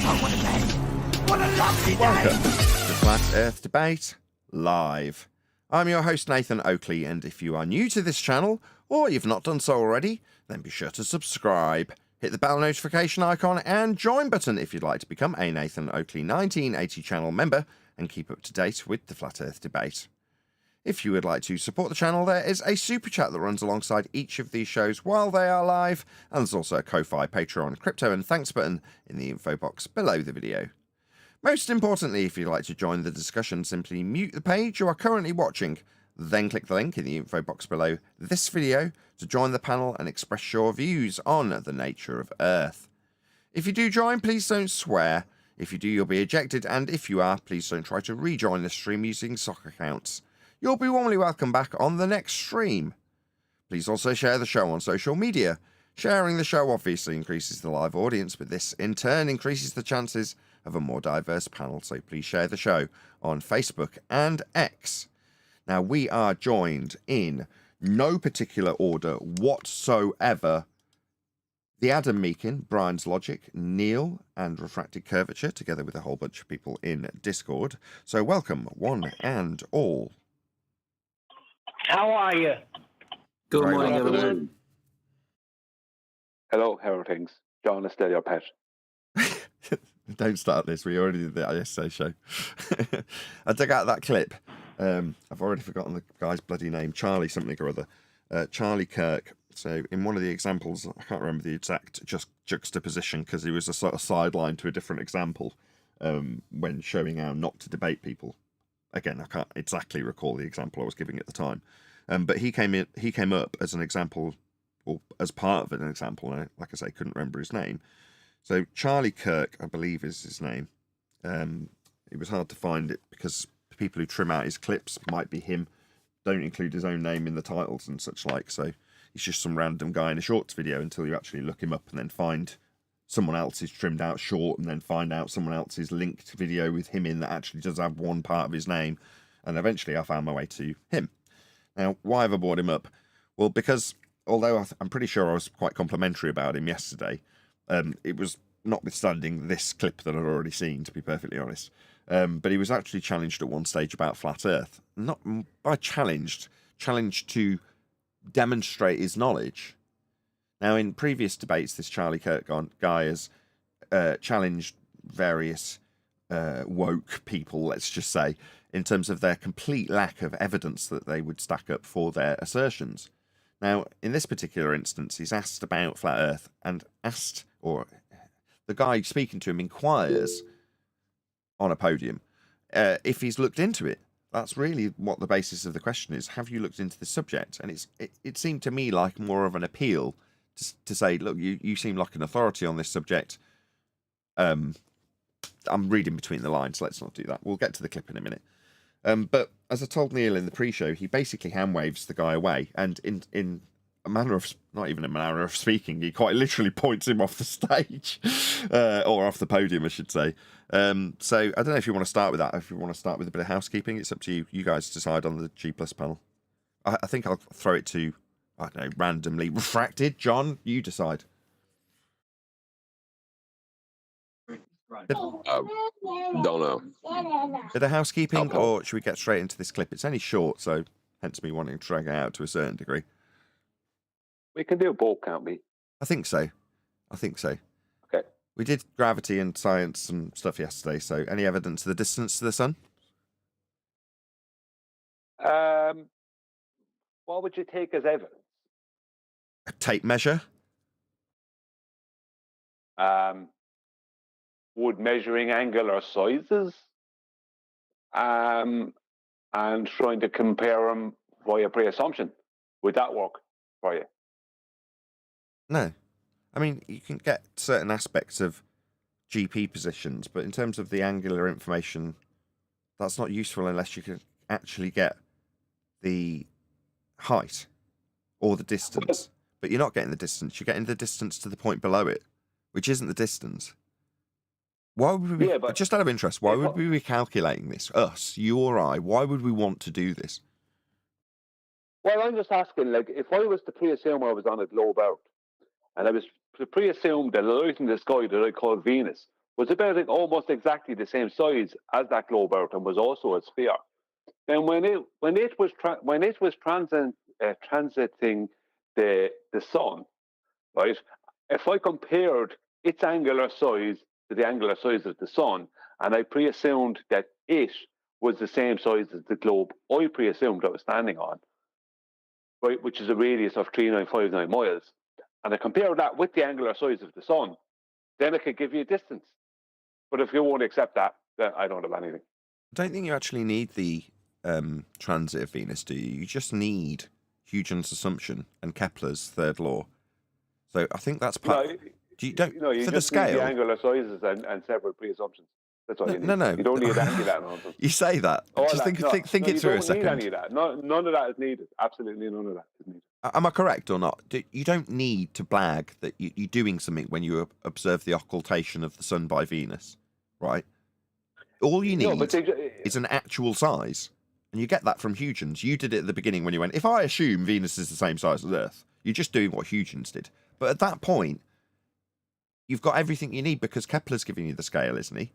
What a lovely Welcome day! to Flat Earth Debate Live. I'm your host Nathan Oakley, and if you are new to this channel, or you've not done so already, then be sure to subscribe. Hit the bell notification icon and join button if you'd like to become a Nathan Oakley 1980 channel member and keep up to date with the Flat Earth Debate. If you would like to support the channel, there is a super chat that runs alongside each of these shows while they are live, and there's also a Ko-Fi, Patreon, crypto and thanks button in the info box below the video. Most importantly, if you'd like to join the discussion, simply mute the page you are currently watching, then click the link in the info box below this video to join the panel and express your views on the nature of Earth. If you do join, please don't swear. If you do, you'll be ejected, and if you are, please don't try to rejoin the stream using sock accounts. You'll be warmly welcome back on the next stream. Please also share the show on social media. Sharing the show obviously increases the live audience, but this in turn increases the chances of a more diverse panel, so please share the show on Facebook and X. Now, we are joined in no particular order whatsoever. The Adam Meakin, Brian's Logic, Neil, and Refracted Curvature, together with a whole bunch of people in Discord. So welcome, one and all. How are you? Good Very morning, well. everyone. Hello, how are things? John is still your pet. Don't start this. We already did that yesterday show. I dug out that clip. I've already forgotten the guy's bloody name. Charlie something or other. Charlie Kirk. So in one of the examples, I can't remember the exact juxtaposition because he was a sort of sideline to a different example when showing how not to debate people. Again, I can't exactly recall the example I was giving at the time. But he came up as an example, or as part of an example, and like I say, couldn't remember his name. So Charlie Kirk, I believe is his name. It was hard to find it because the people who trim out his clips might be him, don't include his own name in the titles and such like. So he's just some random guy in a shorts video until you actually look him up and then find someone else's trimmed out short and then find out someone else's linked video with him in that actually does have one part of his name. And eventually I found my way to him. Now, why have I brought him up? Well, because although I'm pretty sure I was quite complimentary about him yesterday, it was notwithstanding this clip that I'd already seen, to be perfectly honest. But he was actually challenged at one stage about flat Earth. Not by challenged to demonstrate his knowledge. Now, in previous debates, this Charlie Kirk guy has challenged various woke people, let's just say, in terms of their complete lack of evidence that they would stack up for their assertions. Now, in this particular instance, he's asked about flat Earth and asked, or the guy speaking to him inquires on a podium if he's looked into it. That's really what the basis of the question is. Have you looked into the subject? And it seemed to me like more of an appeal to say, look, you seem like an authority on this subject. I'm reading between the lines. Let's not do that. We'll get to the clip in a minute. But as I told Neil in the pre-show, he basically hand waves the guy away, and in a manner of, not even a manner of speaking, he quite literally points him off the stage, or off the podium, I should say. So I don't know if you want to start with that. If you want to start with a bit of housekeeping, it's up to you. You guys decide on the G Plus panel. I think I'll throw it to, I don't know, randomly Refracted. John, you decide. Don't know. Bit of housekeeping, Okay. or should we get straight into this clip? It's only short, so hence me wanting to drag it out to a certain degree. We can do both, can't we? I think so. Okay. We did gravity and science and stuff yesterday, so any evidence of the distance to the sun? What would you take as evidence? A tape measure? Would measuring angular sizes? And trying to compare them via pre-assumption. Would that work for you? No. I mean, you can get certain aspects of GP positions, but in terms of the angular information, that's not useful unless you can actually get the height or the distance. But you're not getting the distance. You're getting the distance to the point below it, which isn't the distance. Why would we be, Yeah, but- just out of interest, why would we be calculating this? Us, you or I, why would we want to do this? Well, I'm just asking, like, if I was to pre-assume I was on a globe Earth, and I was to pre-assume the light in the sky that I call Venus was about almost exactly the same size as that globe Earth and was also a sphere. Then when it was transiting the sun, right? If I compared its angular size to the angular size of the sun, and I pre-assumed that it was the same size as the globe I pre-assumed I was standing on, right, which is a radius of 3959 miles, and I compare that with the angular size of the sun, then I could give you a distance. But if you won't accept that, then I don't have anything. I don't think you actually need the transit of Venus, do you? You just need Huygens' assumption and Kepler's third law. So I think that's part. No, Do you don't you for just the need scale? the angular sizes and several pre-assumptions. That's all you need. No. You don't need any of that nonsense. You say that. Just think it through a second. You don't need any of that. None of that is needed. Absolutely none of that is needed. Am I correct or not? You don't need to blag that you're doing something when you observe the occultation of the sun by Venus, right? All you need is an actual size. And you get that from Huygens. You did it at the beginning when you went, if I assume Venus is the same size as Earth, you're just doing what Huygens did. But at that point, you've got everything you need because Kepler's giving you the scale, isn't he?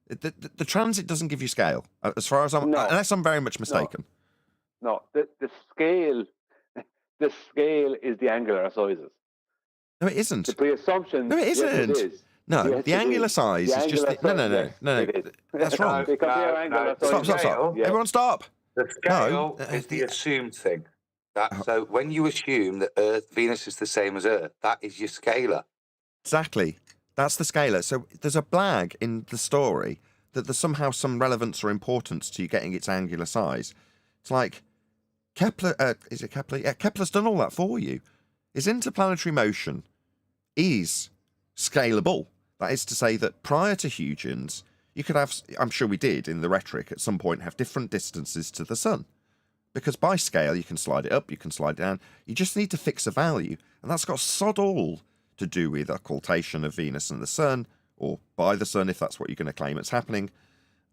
The transit doesn't give you scale, as far as unless I'm very much mistaken. No, the scale is the angular sizes. No, it isn't. The pre-assumption. No, it isn't. Yes, it is. No, yes, the angular size is just no. That's wrong. Stop. Yeah. Everyone stop. The scale is the assumed thing. So when you assume that Venus is the same as Earth, that is your scalar. Exactly. That's the scalar. So there's a blag in the story that there's somehow some relevance or importance to you getting its angular size. It's like Kepler, is it Kepler? Yeah, Kepler's done all that for you. His interplanetary motion is scalable. That is to say that prior to Huygens, you could have, I'm sure we did in the rhetoric at some point, have different distances to the sun. Because by scale, you can slide it up, you can slide it down. You just need to fix a value. And that's got sod all to do with occultation of Venus and the sun, or by the sun, if that's what you're going to claim it's happening,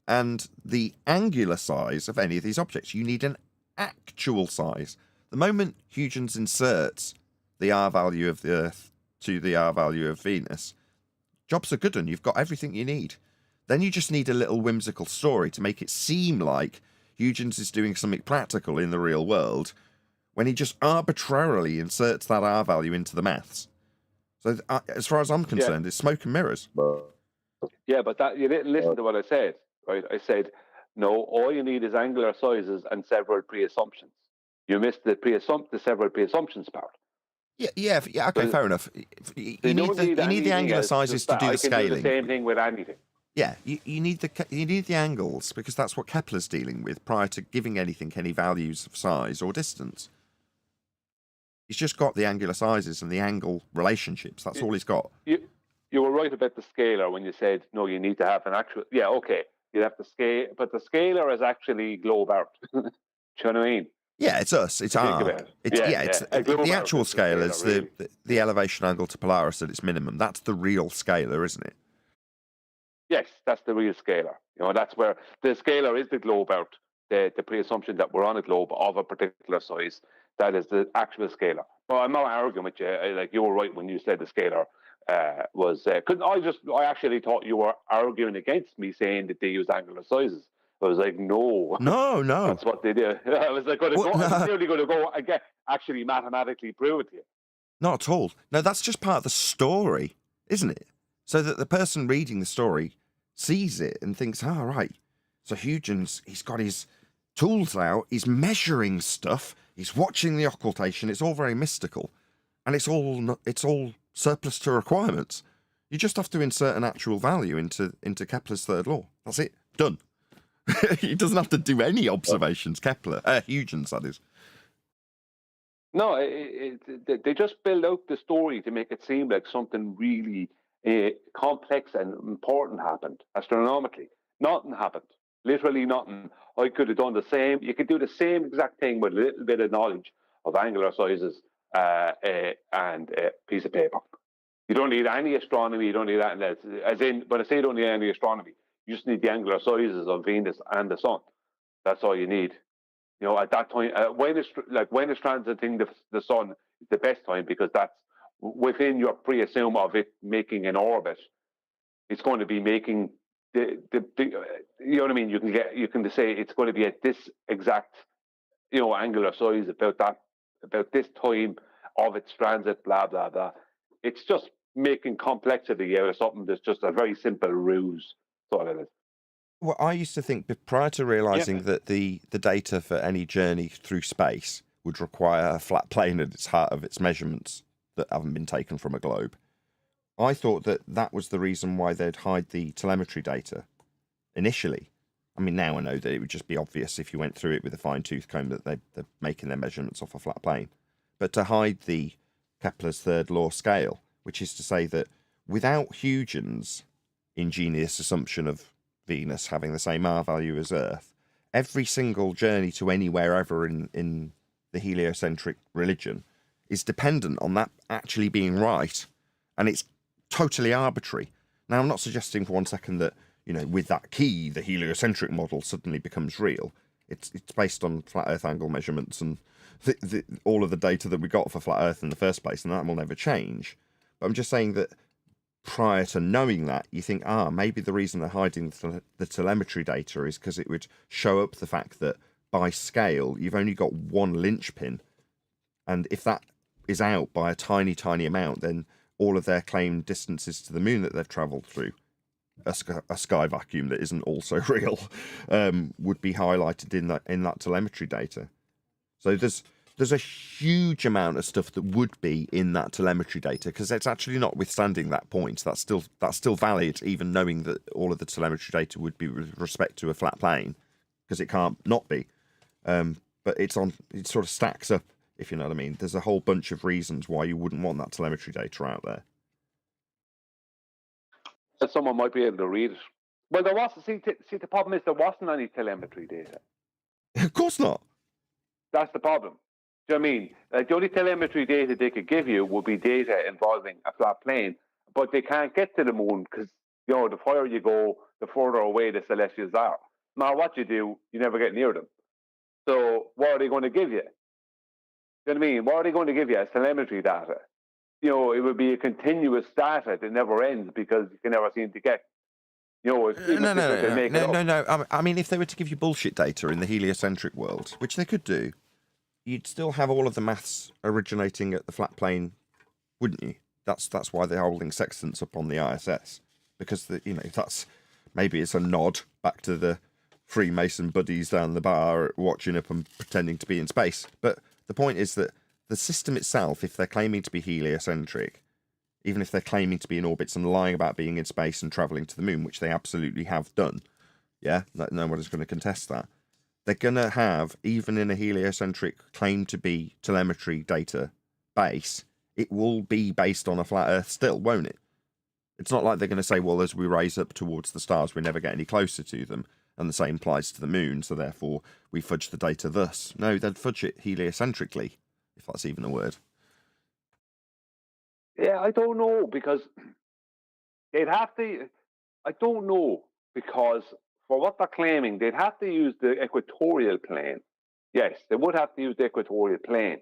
and the angular size of any of these objects. You need an actual size. The moment Huygens inserts the R value of the Earth to the R value of Venus, jobs are good and you've got everything you need. Then you just need a little whimsical story to make it seem like Huygens is doing something practical in the real world when he just arbitrarily inserts that R value into the maths. So as far as I'm concerned, it's smoke and mirrors. Yeah, but that you didn't listen to what I said, right? I said, no, all you need is angular sizes and several pre-assumptions. You missed the several pre-assumptions part. Yeah. Okay, fair enough. You need the angular sizes to do the scaling. Do the same thing with anything. Yeah, you need the angles because that's what Kepler's dealing with prior to giving anything any values of size or distance. He's just got the angular sizes and the angle relationships. That's all he's got. You were right about the scalar when you said, no, you need to have an actual... Yeah, okay. You'd have to scale... But the scalar is actually globe Earth. Do you know what I mean? Yeah, it's us. It's R. It's the actual scale is the elevation angle to Polaris at its minimum. That's the real scalar, isn't it? Yes, that's the real scalar. You know, that's where the scalar is the globe Earth. The pre-assumption that we're on a globe of a particular size. That is the actual scalar. Well, I'm not arguing with you. Like you were right when you said the scalar was. Because I actually thought you were arguing against me saying that they use angular sizes. I was like, no, that's what they do. I was like, I'm really going to go again. Actually, mathematically prove it to you. Not at all. No, that's just part of the story, isn't it? So that the person reading the story sees it and thinks, "Oh, right. So Huygens, he's got his tools out. He's measuring stuff. He's watching the occultation. It's all very mystical, and it's all surplus to requirements. You just have to insert an actual value into Kepler's third law. That's it. Done." He doesn't have to do any observations. Kepler, Huygens, that is. No, they just build out the story to make it seem like something really complex and important happened astronomically. Nothing happened. Literally nothing. I could have done the same. You could do the same exact thing with a little bit of knowledge of angular sizes and a piece of paper. You don't need any astronomy. You don't need that. As in, when I say you don't need any astronomy, you just need the angular sizes of Venus and the Sun. That's all you need. You know, at that time, when it's transiting the Sun, is the best time because that's within your pre-assume of it making an orbit it's going to be making the you know what I mean. You can say it's going to be at this exact angular size about this time of its transit, blah blah blah. It's just making complexity out of something that's just a very simple ruse. That's all it is. Well, I used to think prior to realizing that the data for any journey through space would require a flat plane at its heart of its measurements that haven't been taken from a globe. I thought that was the reason why they'd hide the telemetry data initially. I mean, now I know that it would just be obvious if you went through it with a fine-tooth comb that they're making their measurements off a flat plane. But to hide the Kepler's third law scale, which is to say that without Huygens' ingenious assumption of Venus having the same R value as Earth, every single journey to anywhere ever in the heliocentric religion is dependent on that actually being right. And it's totally arbitrary. Now, I'm not suggesting for 1 second that, with that key, the heliocentric model suddenly becomes real. It's based on flat Earth angle measurements and all of the data that we got for flat Earth in the first place, and that will never change. But I'm just saying that prior to knowing that, you think, maybe the reason they're hiding the telemetry data is because it would show up the fact that by scale, you've only got one linchpin. And if that is out by a tiny, tiny amount, then all of their claimed distances to the moon that they've travelled through, a sky vacuum that isn't also real, would be highlighted in that telemetry data. So there's a huge amount of stuff that would be in that telemetry data, because it's actually notwithstanding that point. That's still valid, even knowing that all of the telemetry data would be with respect to a flat plane, because it can't not be. But it sort of stacks up, if you know what I mean. There's a whole bunch of reasons why you wouldn't want that telemetry data out there. That someone might be able to read it. Well, there was. See, the problem is there wasn't any telemetry data. Of course not. That's the problem. Do you know what I mean? The only telemetry data they could give you would be data involving a flat plane, but they can't get to the moon because, the higher you go, the further away the celestials are. No matter what you do, you never get near them. So what are they going to give you? Do you know what I mean? What are they going to give you as telemetry data? It would be a continuous data that never ends because you can never seem to get. No. I mean, if they were to give you bullshit data in the heliocentric world, which they could do, you'd still have all of the maths originating at the flat plane, wouldn't you? That's why they're holding sextants up on the ISS, because that's maybe it's a nod back to the Freemason buddies down the bar watching up and pretending to be in space. But the point is that the system itself, if they're claiming to be heliocentric, even if they're claiming to be in orbits and lying about being in space and travelling to the moon, which they absolutely have done, no one is going to contest that. They're going to have, even in a heliocentric claim to be telemetry data base, it will be based on a flat Earth still, won't it? It's not like they're going to say, well, as we raise up towards the stars, we never get any closer to them, and the same applies to the moon, so therefore we fudge the data thus. No, they'd fudge it heliocentrically, if that's even a word. Yeah, I don't know, because they'd have to... I don't know, because for what they're claiming, they'd have to use the equatorial plane. Yes, they would have to use the equatorial plane.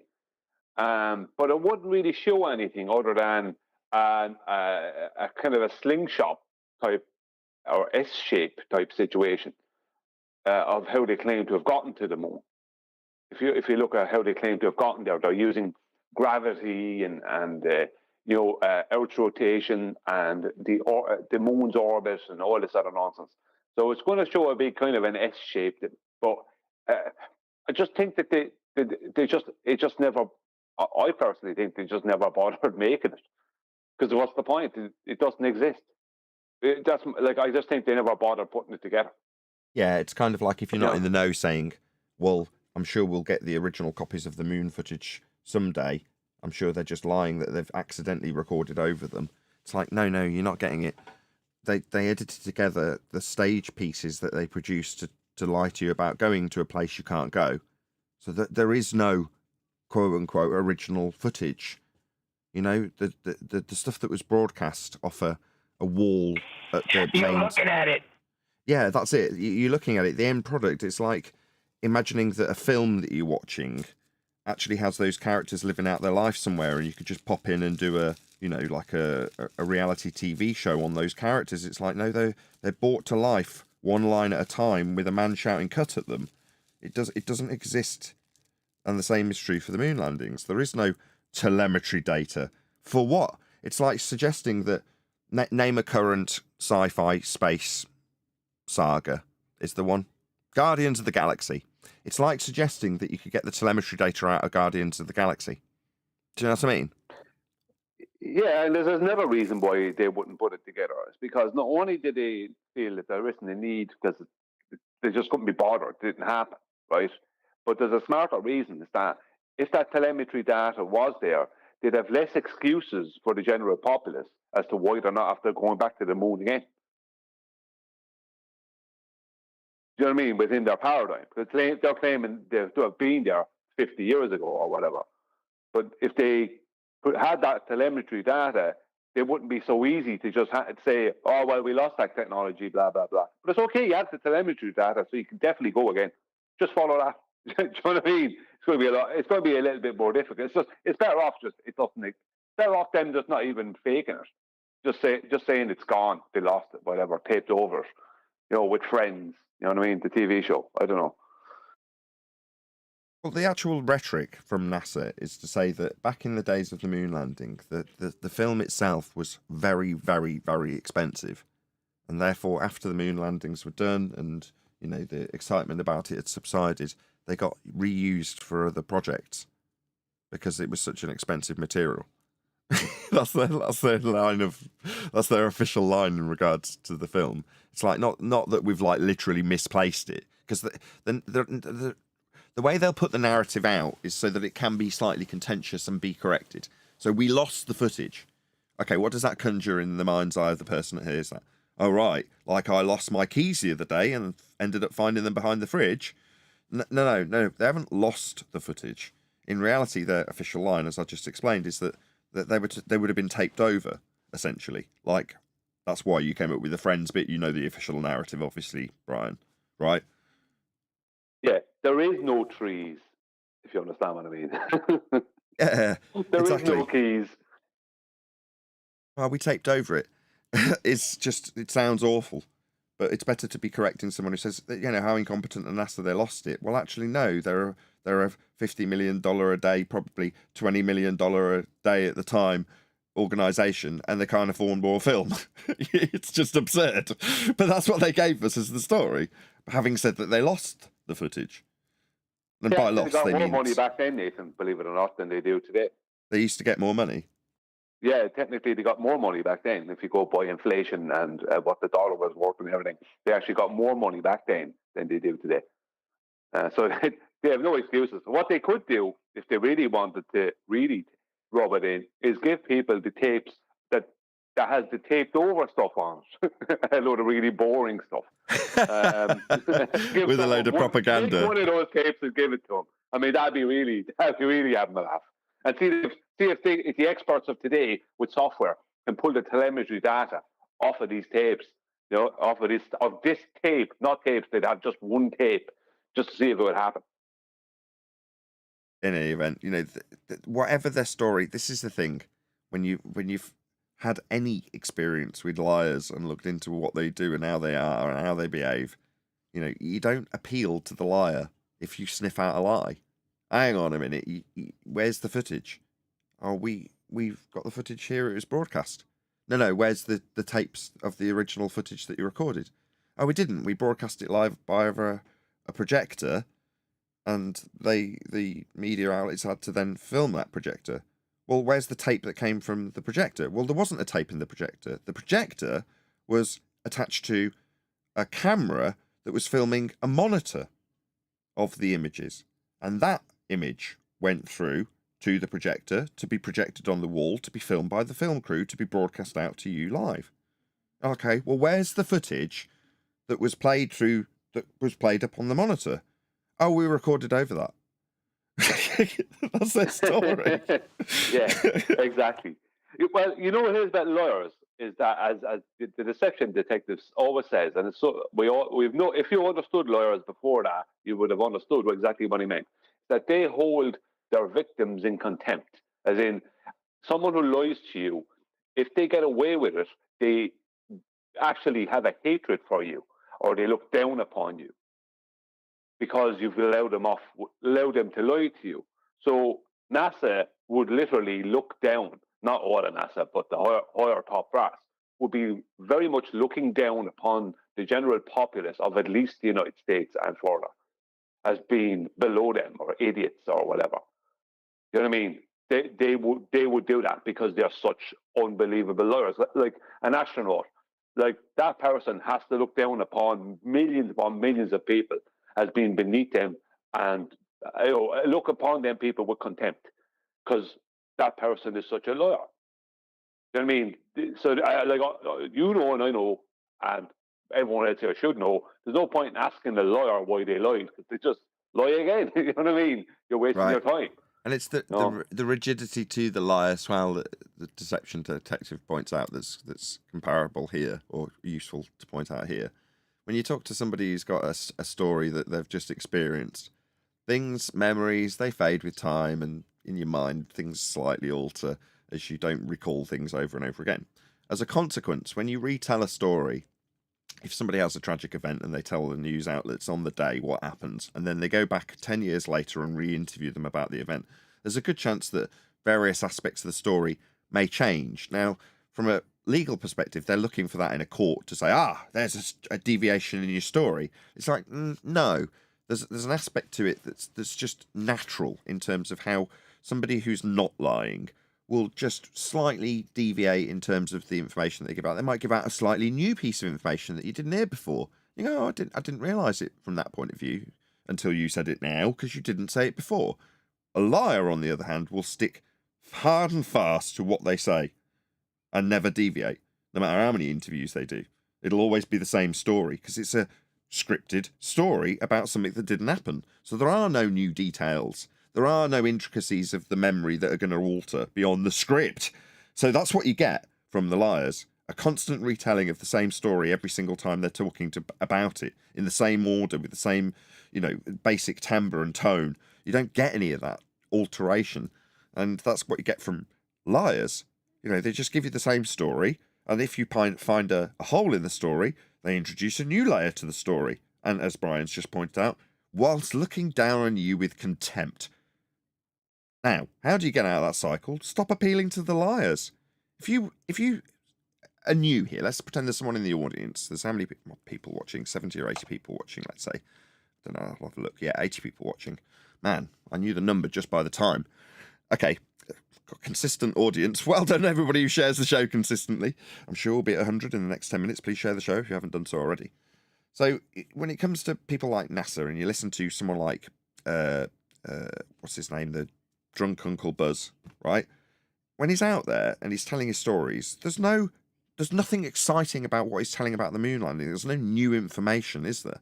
But it wouldn't really show anything other than a kind of a slingshot type or S-shape type situation of how they claim to have gotten to the moon. If you look at how they claim to have gotten there, they're using gravity and Earth's rotation and the moon's orbit and all this other nonsense. So it's going to show a big kind of an S shape. But I just think that it just never. I personally think they just never bothered making it, because what's the point? It doesn't exist. I just think they never bothered putting it together. Yeah, it's kind of like if you're not in the know, saying, "Well, I'm sure we'll get the original copies of the moon footage someday." I'm sure they're just lying that they've accidentally recorded over them. It's like, no, you're not getting it. They edited together the stage pieces that they produced to lie to you about going to a place you can't go. So that there is no quote-unquote original footage. The stuff that was broadcast off a wall at the You're looking at it. Yeah, that's it. You're looking at it. The end product, it's like imagining that a film that you're watching actually has those characters living out their life somewhere, and you could just pop in and do a you know, like a reality TV show on those characters. It's like, no, they're brought to life one line at a time with a man shouting "cut" at them. It doesn't exist, and the same is true for the moon landings. There is no telemetry data. For what? It's like suggesting that name a current sci-fi space saga is the one. Guardians of the Galaxy. It's like suggesting that you could get the telemetry data out of Guardians of the Galaxy. Do you know what I mean? Yeah, and there's never a reason why they wouldn't put it together. It's because not only did they feel that there isn't a need because they just couldn't be bothered, it didn't happen, right? But there's a smarter reason, is that if that telemetry data was there, they'd have less excuses for the general populace as to why they're not after going back to the moon again. Do you know what I mean? Within their paradigm. Because they're claiming to have been there 50 years ago or whatever. But if they had that telemetry data, it wouldn't be so easy to just say, oh, well, we lost that technology, blah, blah, blah. But it's okay, you have the telemetry data, so you can definitely go again. Just follow that. Do you know what I mean? It's going to be a little bit more difficult. It's better off better off them just not even faking it. Just saying it's gone, they lost it, whatever, taped over it, you know, with friends. You know what I mean? The TV show. I don't know. Well, the actual rhetoric from NASA is to say that back in the days of the moon landing, the film itself was very, very, very expensive. And therefore, after the moon landings were done and, you know, the excitement about it had subsided, they got reused for other projects because it was such an expensive material. That's their official line in regards to the film. It's like not that we've like literally misplaced it, because the way they'll put the narrative out is so that it can be slightly contentious and be corrected. So we lost the footage. Okay, what does that conjure in the mind's eye of the person that hears that? Oh, right, like I lost my keys the other day and ended up finding them behind the fridge. No, they haven't lost the footage. In reality, their official line, as I just explained, is that they would have been taped over, essentially. Like, that's why you came up with the friends bit. You know the official narrative, obviously, Brian, right? Yeah, there is no trees, if you understand what I mean. Yeah, there exactly. is no keys. Well, we taped over it. It sounds awful, but it's better to be correcting someone who says, you know, how incompetent and NASA, they lost it. Well, actually, no, they're a $50 million a day, probably $20 million a day at the time organisation, and they can't afford more film. It's just absurd. But that's what they gave us as the story, having said that they lost the footage. And yeah, by loss, they got more mean money back then, Nathan, believe it or not, than they do today. They used to get more money. Yeah, technically they got more money back then. If you go by inflation and what the dollar was worth and everything, they actually got more money back then than they do today. So they have no excuses. What they could do, if they really wanted to really rub it in, is give people the tapes that has the taped over stuff on it. A load of really boring stuff. With a load of propaganda. Take one of those tapes and give it to them. I mean, that'd be really having a laugh. And see if the experts of today with software can pull the telemetry data off of these tapes, you know, off of this tape, not tapes. They'd have just one tape, just to see if it would happen. In any event, you know, whatever their story, this is the thing. When you've had any experience with liars and looked into what they do and how they are and how they behave, you know, you don't appeal to the liar if you sniff out a lie. Hang on a minute, where's the footage? Oh, we've got the footage here, it was broadcast. No, where's the tapes of the original footage that you recorded? Oh, we didn't. We broadcast it live by over a projector, and the media outlets had to then film that projector. Well, where's the tape that came from the projector? Well, there wasn't a tape in the projector. The projector was attached to a camera that was filming a monitor of the images, and that image went through to the projector to be projected on the wall, to be filmed by the film crew, to be broadcast out to you live. Okay, well, where's the footage that was played up on the monitor? Oh, we recorded over that. That's their story. Yeah, exactly. Well, you know what it is about lawyers is that as the deception detectives always says, and it's so if you understood lawyers before that, you would have understood exactly what he meant. That they hold their victims in contempt, as in someone who lies to you if they get away with it, they actually have a hatred for you, or they look down upon you because you've allowed them to lie to you. So NASA would literally look down, not all of NASA, but the higher top brass would be very much looking down upon the general populace of at least the United States and Florida as being below them or idiots or whatever. You know what I mean? They would do that because they're such unbelievable liars. Like an astronaut, like that person has to look down upon millions of people as being beneath them, and look upon them people with contempt because that person is such a liar. You know what I mean? So, you know, and I know, and everyone else here should know, there's no point in asking the liar why they lied, because they just lie again. You know what I mean? You're wasting your time. And it's the rigidity to the lie as well that the deception detective points out that's comparable here, or useful to point out here. When you talk to somebody who's got a story that they've just experienced, memories, they fade with time, and in your mind, things slightly alter as you don't recall things over and over again. As a consequence, when you retell a story, if somebody has a tragic event and they tell the news outlets on the day what happens, and then they go back 10 years later and re-interview them about the event, there's a good chance that various aspects of the story may change. Now, from a legal perspective, they're looking for that in a court to say, there's a deviation in your story. It's like, no, there's an aspect to it that's just natural in terms of how somebody who's not lying will just slightly deviate in terms of the information they give out. They might give out a slightly new piece of information that you didn't hear before. You go, I didn't realise it from that point of view until you said it now, because you didn't say it before. A liar, on the other hand, will stick hard and fast to what they say and never deviate, no matter how many interviews they do. It'll always be the same story, because it's a scripted story about something that didn't happen. So there are no new details. There are no intricacies of the memory that are going to alter beyond the script. So that's what you get from the liars. A constant retelling of the same story every single time they're talking about it, in the same order, with the same, basic timbre and tone. You don't get any of that alteration. And that's what you get from liars. They just give you the same story. And if you find a hole in the story, they introduce a new layer to the story. And as Brian's just pointed out, whilst looking down on you with contempt. Now, how do you get out of that cycle? Stop appealing to the liars. If you are new here, let's pretend there's someone in the audience. There's how many people watching? 70 or 80 people watching, let's say. I don't know, I'll have a look. Yeah, 80 people watching. Man, I knew the number just by the time. Okay, got consistent audience. Well done, everybody who shares the show consistently. I'm sure we'll be at 100 in the next 10 minutes. Please share the show if you haven't done so already. So when it comes to people like NASA, and you listen to someone like, what's his name? The drunk Uncle Buzz, right? When he's out there and he's telling his stories, there's nothing exciting about what he's telling about the moon landing. There's no new information, is there?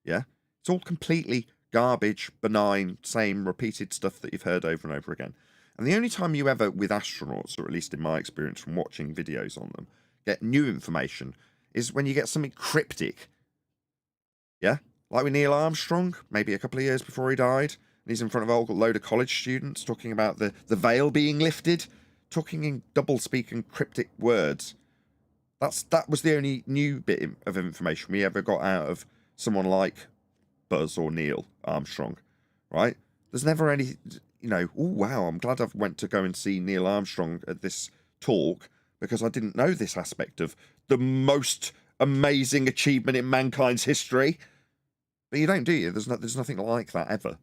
Yeah? It's all completely garbage, benign, same repeated stuff that you've heard over and over again. And the only time you ever, with astronauts, or at least in my experience from watching videos on them, get new information is when you get something cryptic. Yeah? Like with Neil Armstrong, maybe a couple of years before he died, and he's in front of a load of college students talking about the veil being lifted, talking in double-speak and cryptic words. That was the only new bit of information we ever got out of someone like Buzz or Neil Armstrong, right? There's never any, oh wow, I'm glad I went to go and see Neil Armstrong at this talk because I didn't know this aspect of the most amazing achievement in mankind's history. But you don't, do you? There's nothing like that ever.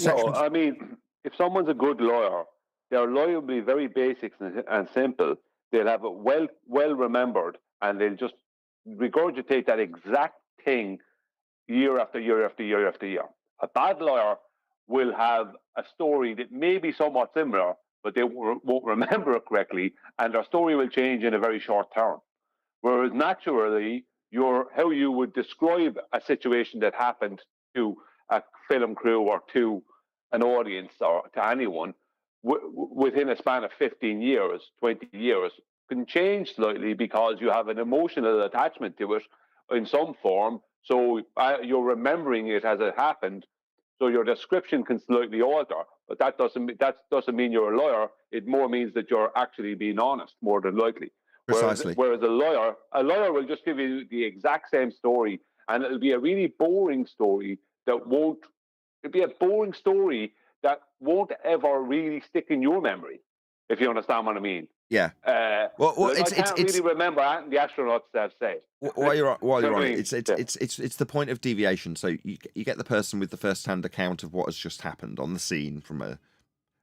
No, I mean, if someone's a good lawyer, their lawyer will be very basic and simple. They'll have it well remembered, and they'll just regurgitate that exact thing year after year after year after year. A bad lawyer will have a story that may be somewhat similar, but they won't remember it correctly, and their story will change in a very short term. Whereas naturally, how you would describe a situation that happened to a film crew or to an audience or to anyone within a span of 15 years, 20 years, can change slightly because you have an emotional attachment to it in some form. So you're remembering it as it happened. So your description can slightly alter, but that doesn't mean you're a liar. It more means that you're actually being honest, more than likely. Precisely. Whereas a lawyer will just give you the exact same story, and it'll be a really boring story that won't. It'll be a boring story that won't ever really stick in your memory, if you understand what I mean. Yeah. I can't really remember anything the astronauts have said. While you're on it, it's the point of deviation. So you get the person with the first-hand account of what has just happened on the scene from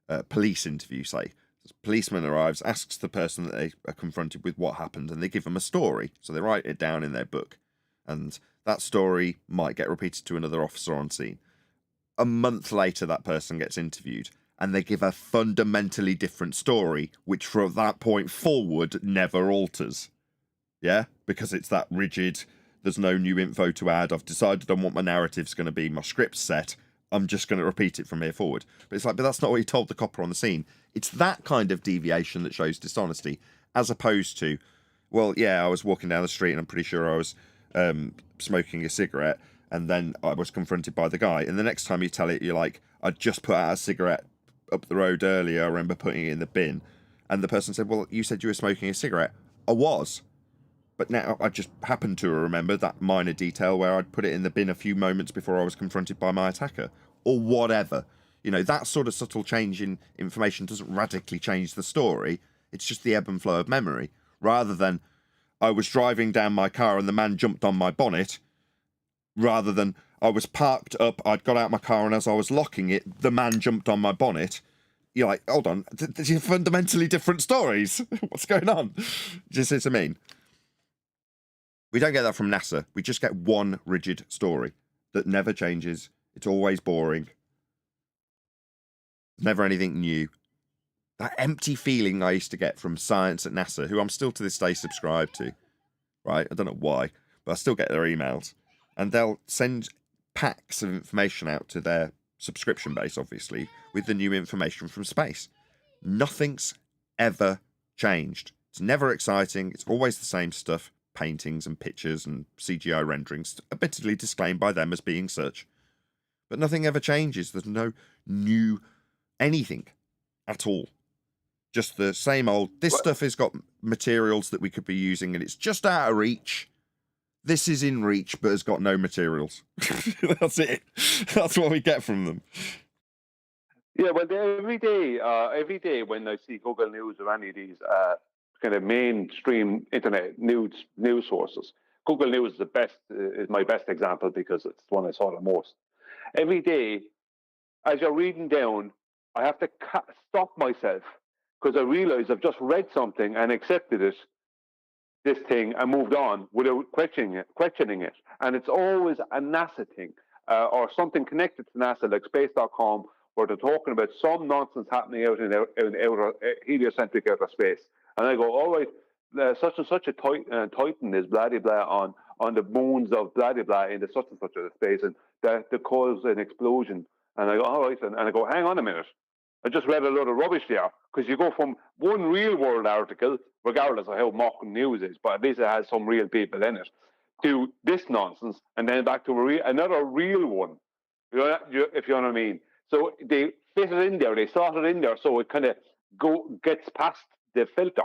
a police interview, say. A policeman arrives, asks the person that they are confronted with what happened, and they give them a story. So they write it down in their book. And that story might get repeated to another officer on scene. A month later, that person gets interviewed, and they give a fundamentally different story, which from that point forward never alters. Yeah? Because it's that rigid, there's no new info to add, I've decided on what my narrative's going to be, my script's set, I'm just going to repeat it from here forward. But it's like, but that's not what you told the copper on the scene. It's that kind of deviation that shows dishonesty, as opposed to, well, yeah, I was walking down the street and I'm pretty sure I was smoking a cigarette, and then I was confronted by the guy. And the next time you tell it, you're like, I just put out a cigarette up the road earlier, I remember putting it in the bin. And the person said, well, you said you were smoking a cigarette. I was. But now I just happened to remember that minor detail where I'd put it in the bin a few moments before I was confronted by my attacker. Or whatever. You know, that sort of subtle change in information doesn't radically change the story. It's just the ebb and flow of memory. Rather than, I was driving down my car and the man jumped on my bonnet. Rather than, I was parked up, I'd got out my car, and as I was locking it, the man jumped on my bonnet. You're like, hold on, these are fundamentally different stories. What's going on? Do you see what I mean? We don't get that from NASA. We just get one rigid story that never changes. It's always boring. Never anything new. That empty feeling I used to get from science at NASA, who I'm still to this day subscribed to, right? I don't know why, but I still get their emails. And they'll send packs of information out to their subscription base, obviously, with the new information from space. Nothing's ever changed. It's never exciting. It's always the same stuff. Paintings and pictures and CGI renderings, admittedly disclaimed by them as being such. But nothing ever changes. There's no new anything at all. Just the same old, this stuff has got materials that we could be using and it's just out of reach. This is in reach, but has got no materials. That's it. That's what we get from them. Yeah, well, every day when I see Google News or any of these kind of mainstream internet news sources, Google News is my best example because it's the one I saw the most. Every day, as you're reading down, I have to stop myself because I realize I've just read something and accepted it. This thing and moved on without questioning it. And it's always a NASA thing or something connected to NASA, like space.com, where they're talking about some nonsense happening out in outer heliocentric outer space. And I go, all right, such and such a Titan is blah, blah, blah on the moons of blah, blah, blah in the such and such a space, and that caused an explosion. And I go, all right, and I go, hang on a minute. I just read a load of rubbish there, because you go from one real world article, regardless of how mocking news is, but at least it has some real people in it, to this nonsense, and then back to another real one, if you know what I mean. So they fit it in there, they sort it in there, so it kind of gets past the filter,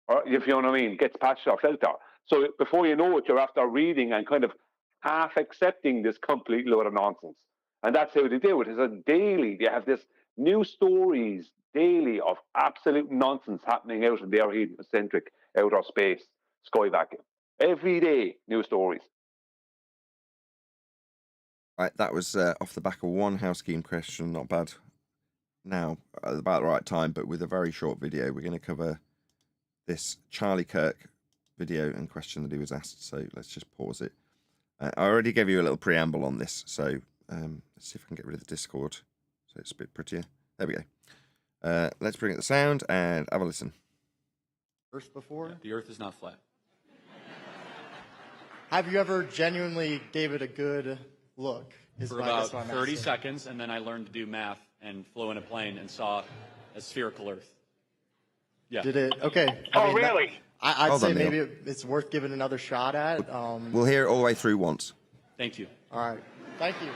or if you know what I mean, gets past your filter. So before you know it, you're after reading and kind of half accepting this complete load of nonsense. And that's how they do it. It's a daily, they have this new stories daily of absolute nonsense happening out in their heliocentric outer space sky vacuum. Every day, new stories. Right, that was off the back of one house scheme question. Not bad. Now, at about the right time, but with a very short video, we're going to cover this Charlie Kirk video and question that he was asked. So let's just pause it. I already gave you a little preamble on this, so let's see if I can get rid of the Discord so it's a bit prettier. There we go. Let's bring up the sound and have a listen. Earth before? Yeah, the Earth is not flat. Have you ever genuinely gave it a good look? For about 30 seconds, and then I learned to do math and flew in a plane and saw a spherical Earth. Yeah. Did it? Okay. Really? I'd say maybe it's worth giving another shot at. We'll hear it all the way through once. Thank you. All right. Thank you.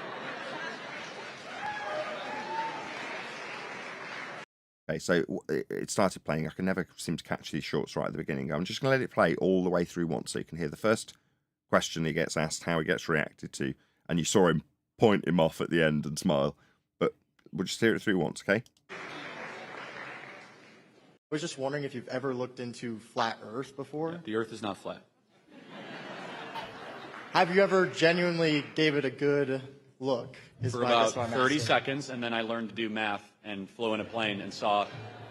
Okay, so it started playing. I can never seem to catch these shorts right at the beginning. I'm just going to let it play all the way through once so you can hear the first question he gets asked, how he gets reacted to, and you saw him point him off at the end and smile. But we'll just hear it through once, okay? I was just wondering if you've ever looked into flat Earth before. The Earth is not flat. Have you ever genuinely gave it a good look? For about 30 seconds, and then I learned to do math and flew in a plane and saw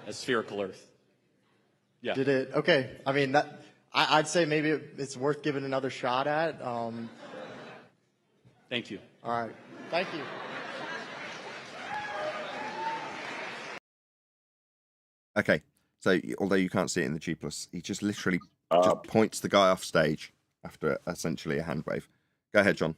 a spherical Earth. Yeah. Did it? Okay. I mean, I'd say maybe it's worth giving another shot at. Thank you. All right. Thank you. Okay, so although you can't see it in the G+, he just literally just points the guy off stage after essentially a hand wave. Go ahead, John.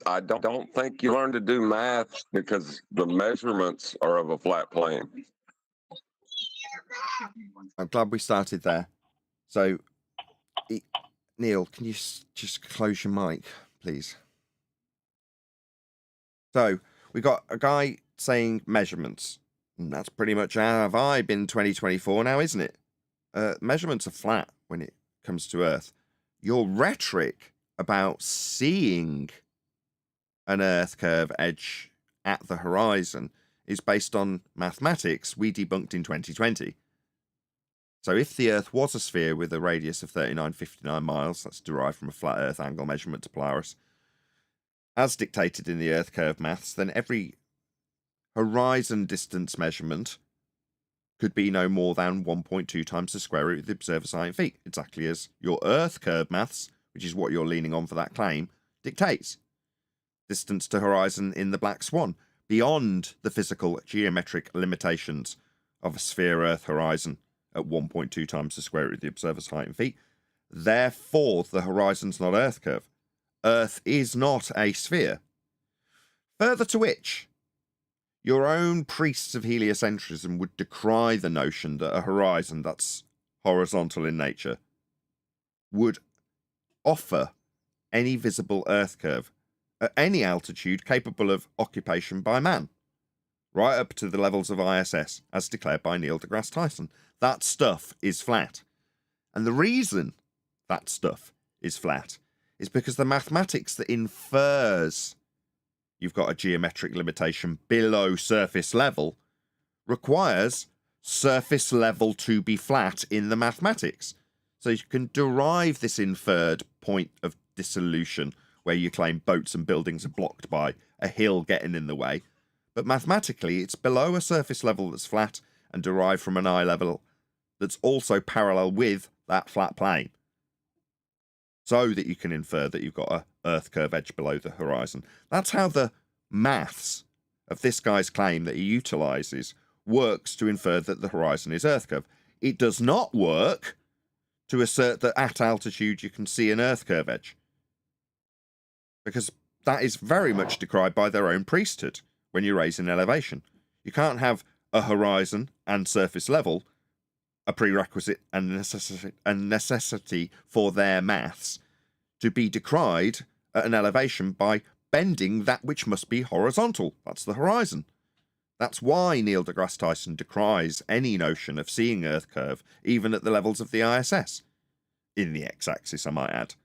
I don't think you learn to do math because the measurements are of a flat plane. I'm glad we started there. So, Neil, can you just close your mic, please? So, we got a guy saying measurements. And that's pretty much our vibe in 2024 now, isn't it? Measurements are flat when it comes to Earth. Your rhetoric about seeing an Earth curve edge at the horizon is based on mathematics we debunked in 2020. So if the Earth was a sphere with a radius of 3959 miles, that's derived from a flat Earth angle measurement to Polaris, as dictated in the Earth curve maths, then every horizon distance measurement could be no more than 1.2 times the square root of the observer's height in feet, exactly as your Earth curve maths, which is what you're leaning on for that claim, dictates. Distance to horizon in the Black Swan, beyond the physical geometric limitations of a sphere Earth horizon at 1.2 times the square root of the observer's height in feet. Therefore, the horizon's not Earth curve. Earth is not a sphere. Further to which, your own priests of heliocentrism would decry the notion that a horizon that's horizontal in nature would offer any visible Earth curve at any altitude capable of occupation by man, right up to the levels of ISS, as declared by Neil deGrasse Tyson. That stuff is flat. And the reason that stuff is flat is because the mathematics that infers you've got a geometric limitation below surface level requires surface level to be flat in the mathematics. So you can derive this inferred point of dissolution where you claim boats and buildings are blocked by a hill getting in the way. But mathematically, it's below a surface level that's flat and derived from an eye level that's also parallel with that flat plane. So that you can infer that you've got a Earth curve edge below the horizon. That's how the maths of this guy's claim that he utilises works to infer that the horizon is Earth curve. It does not work to assert that at altitude you can see an Earth curve edge, because that is very much decried by their own priesthood when you raise in elevation. You can't have a horizon and surface level, a prerequisite and necessity for their maths, to be decried at an elevation by bending that which must be horizontal. That's the horizon. That's why Neil deGrasse Tyson decries any notion of seeing Earth curve, even at the levels of the ISS. In the x-axis, I might add.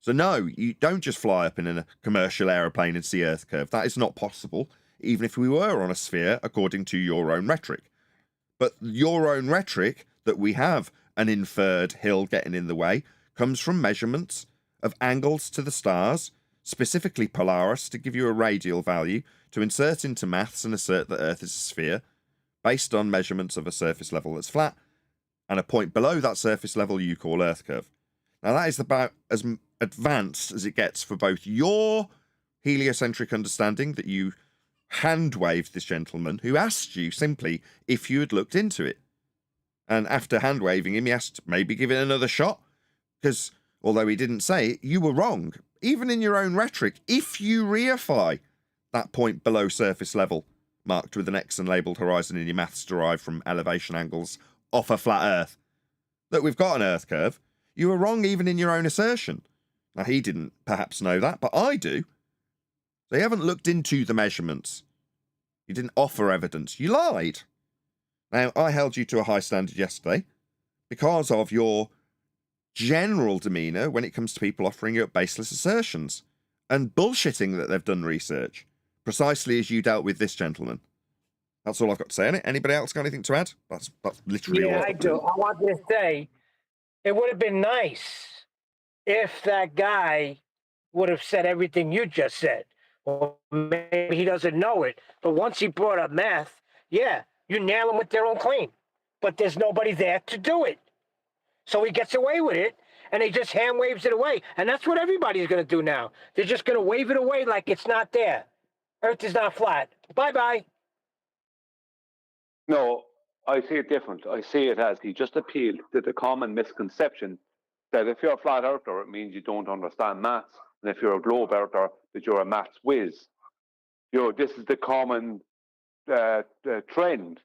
So no, you don't just fly up in a commercial aeroplane and see Earth curve. That is not possible, even if we were on a sphere, according to your own rhetoric. But your own rhetoric, that we have an inferred hill getting in the way, comes from measurements of angles to the stars, specifically Polaris, to give you a radial value, to insert into maths and assert that Earth is a sphere, based on measurements of a surface level that's flat, and a point below that surface level you call Earth curve. Now that is about as advanced as it gets for both your heliocentric understanding that you hand-waved this gentleman who asked you simply if you had looked into it. And after hand-waving him, he asked maybe give it another shot, because although he didn't say it, you were wrong. Even in your own rhetoric, if you reify that point below surface level, marked with an X and labelled horizon in your maths derived from elevation angles off a flat Earth, that we've got an Earth curve, you were wrong even in your own assertion. Now, he didn't perhaps know that, but I do. They haven't looked into the measurements You didn't offer evidence. You lied. Now, I held you to a high standard yesterday because of your general demeanour when it comes to people offering you up baseless assertions and bullshitting that they've done research, precisely as you dealt with this gentleman. That's all I've got to say on it. Anybody else got anything to add? That's literally all Yeah, I've I got to do. I wanted to say it would have been nice if that guy would have said everything you just said. Well, maybe he doesn't know it, but once he brought up math, yeah, you nail him with their own claim. But there's nobody there to do it. So he gets away with it, and he just hand waves it away. And that's what everybody's going to do now. They're just going to wave it away like it's not there. Earth is not flat. Bye-bye. No, I see it different. I see it as he just appealed to the common misconception that if you're a flat earther, it means you don't understand maths. And if you're a globe earther, that you're a maths whiz. This is the common trend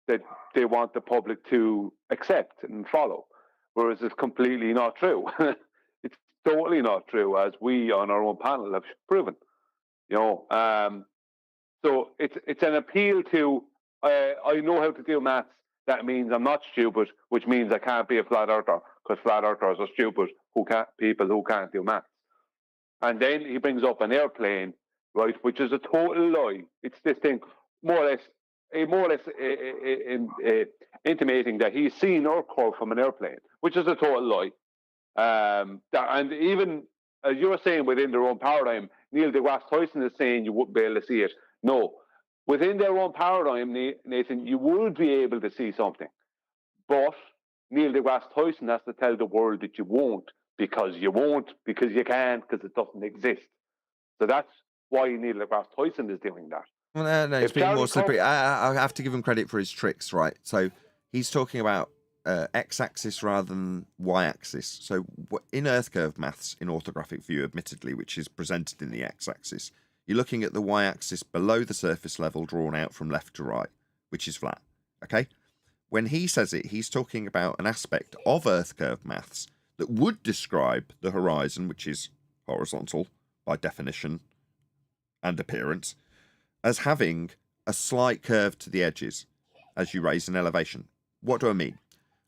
that they want the public to accept and follow, whereas it's completely not true. It's totally not true, as we on our own panel have proven. So it's an appeal to I know how to do maths. That means I'm not stupid, which means I can't be a flat earther because flat earthers are stupid people who can't do maths. And then he brings up an airplane, right, which is a total lie. It's this thing, more or less intimating that he's seen Earth curve from an airplane, which is a total lie. And even as you were saying, within their own paradigm, Neil deGrasse Tyson is saying you wouldn't be able to see it. No, within their own paradigm, Nathan, you would be able to see something, but Neil deGrasse Tyson has to tell the world that you won't, because you can't, because it doesn't exist. So that's why Neil deGrasse Tyson is doing that. Well, no, it's being more slippery. I have to give him credit for his tricks, right? So he's talking about x-axis rather than y-axis. So in Earth curve maths, in orthographic view, admittedly, which is presented in the x-axis, you're looking at the y-axis below the surface level drawn out from left to right, which is flat. Okay? When he says it, he's talking about an aspect of Earth curve maths that would describe the horizon, which is horizontal by definition and appearance, as having a slight curve to the edges as you raise an elevation. What do I mean?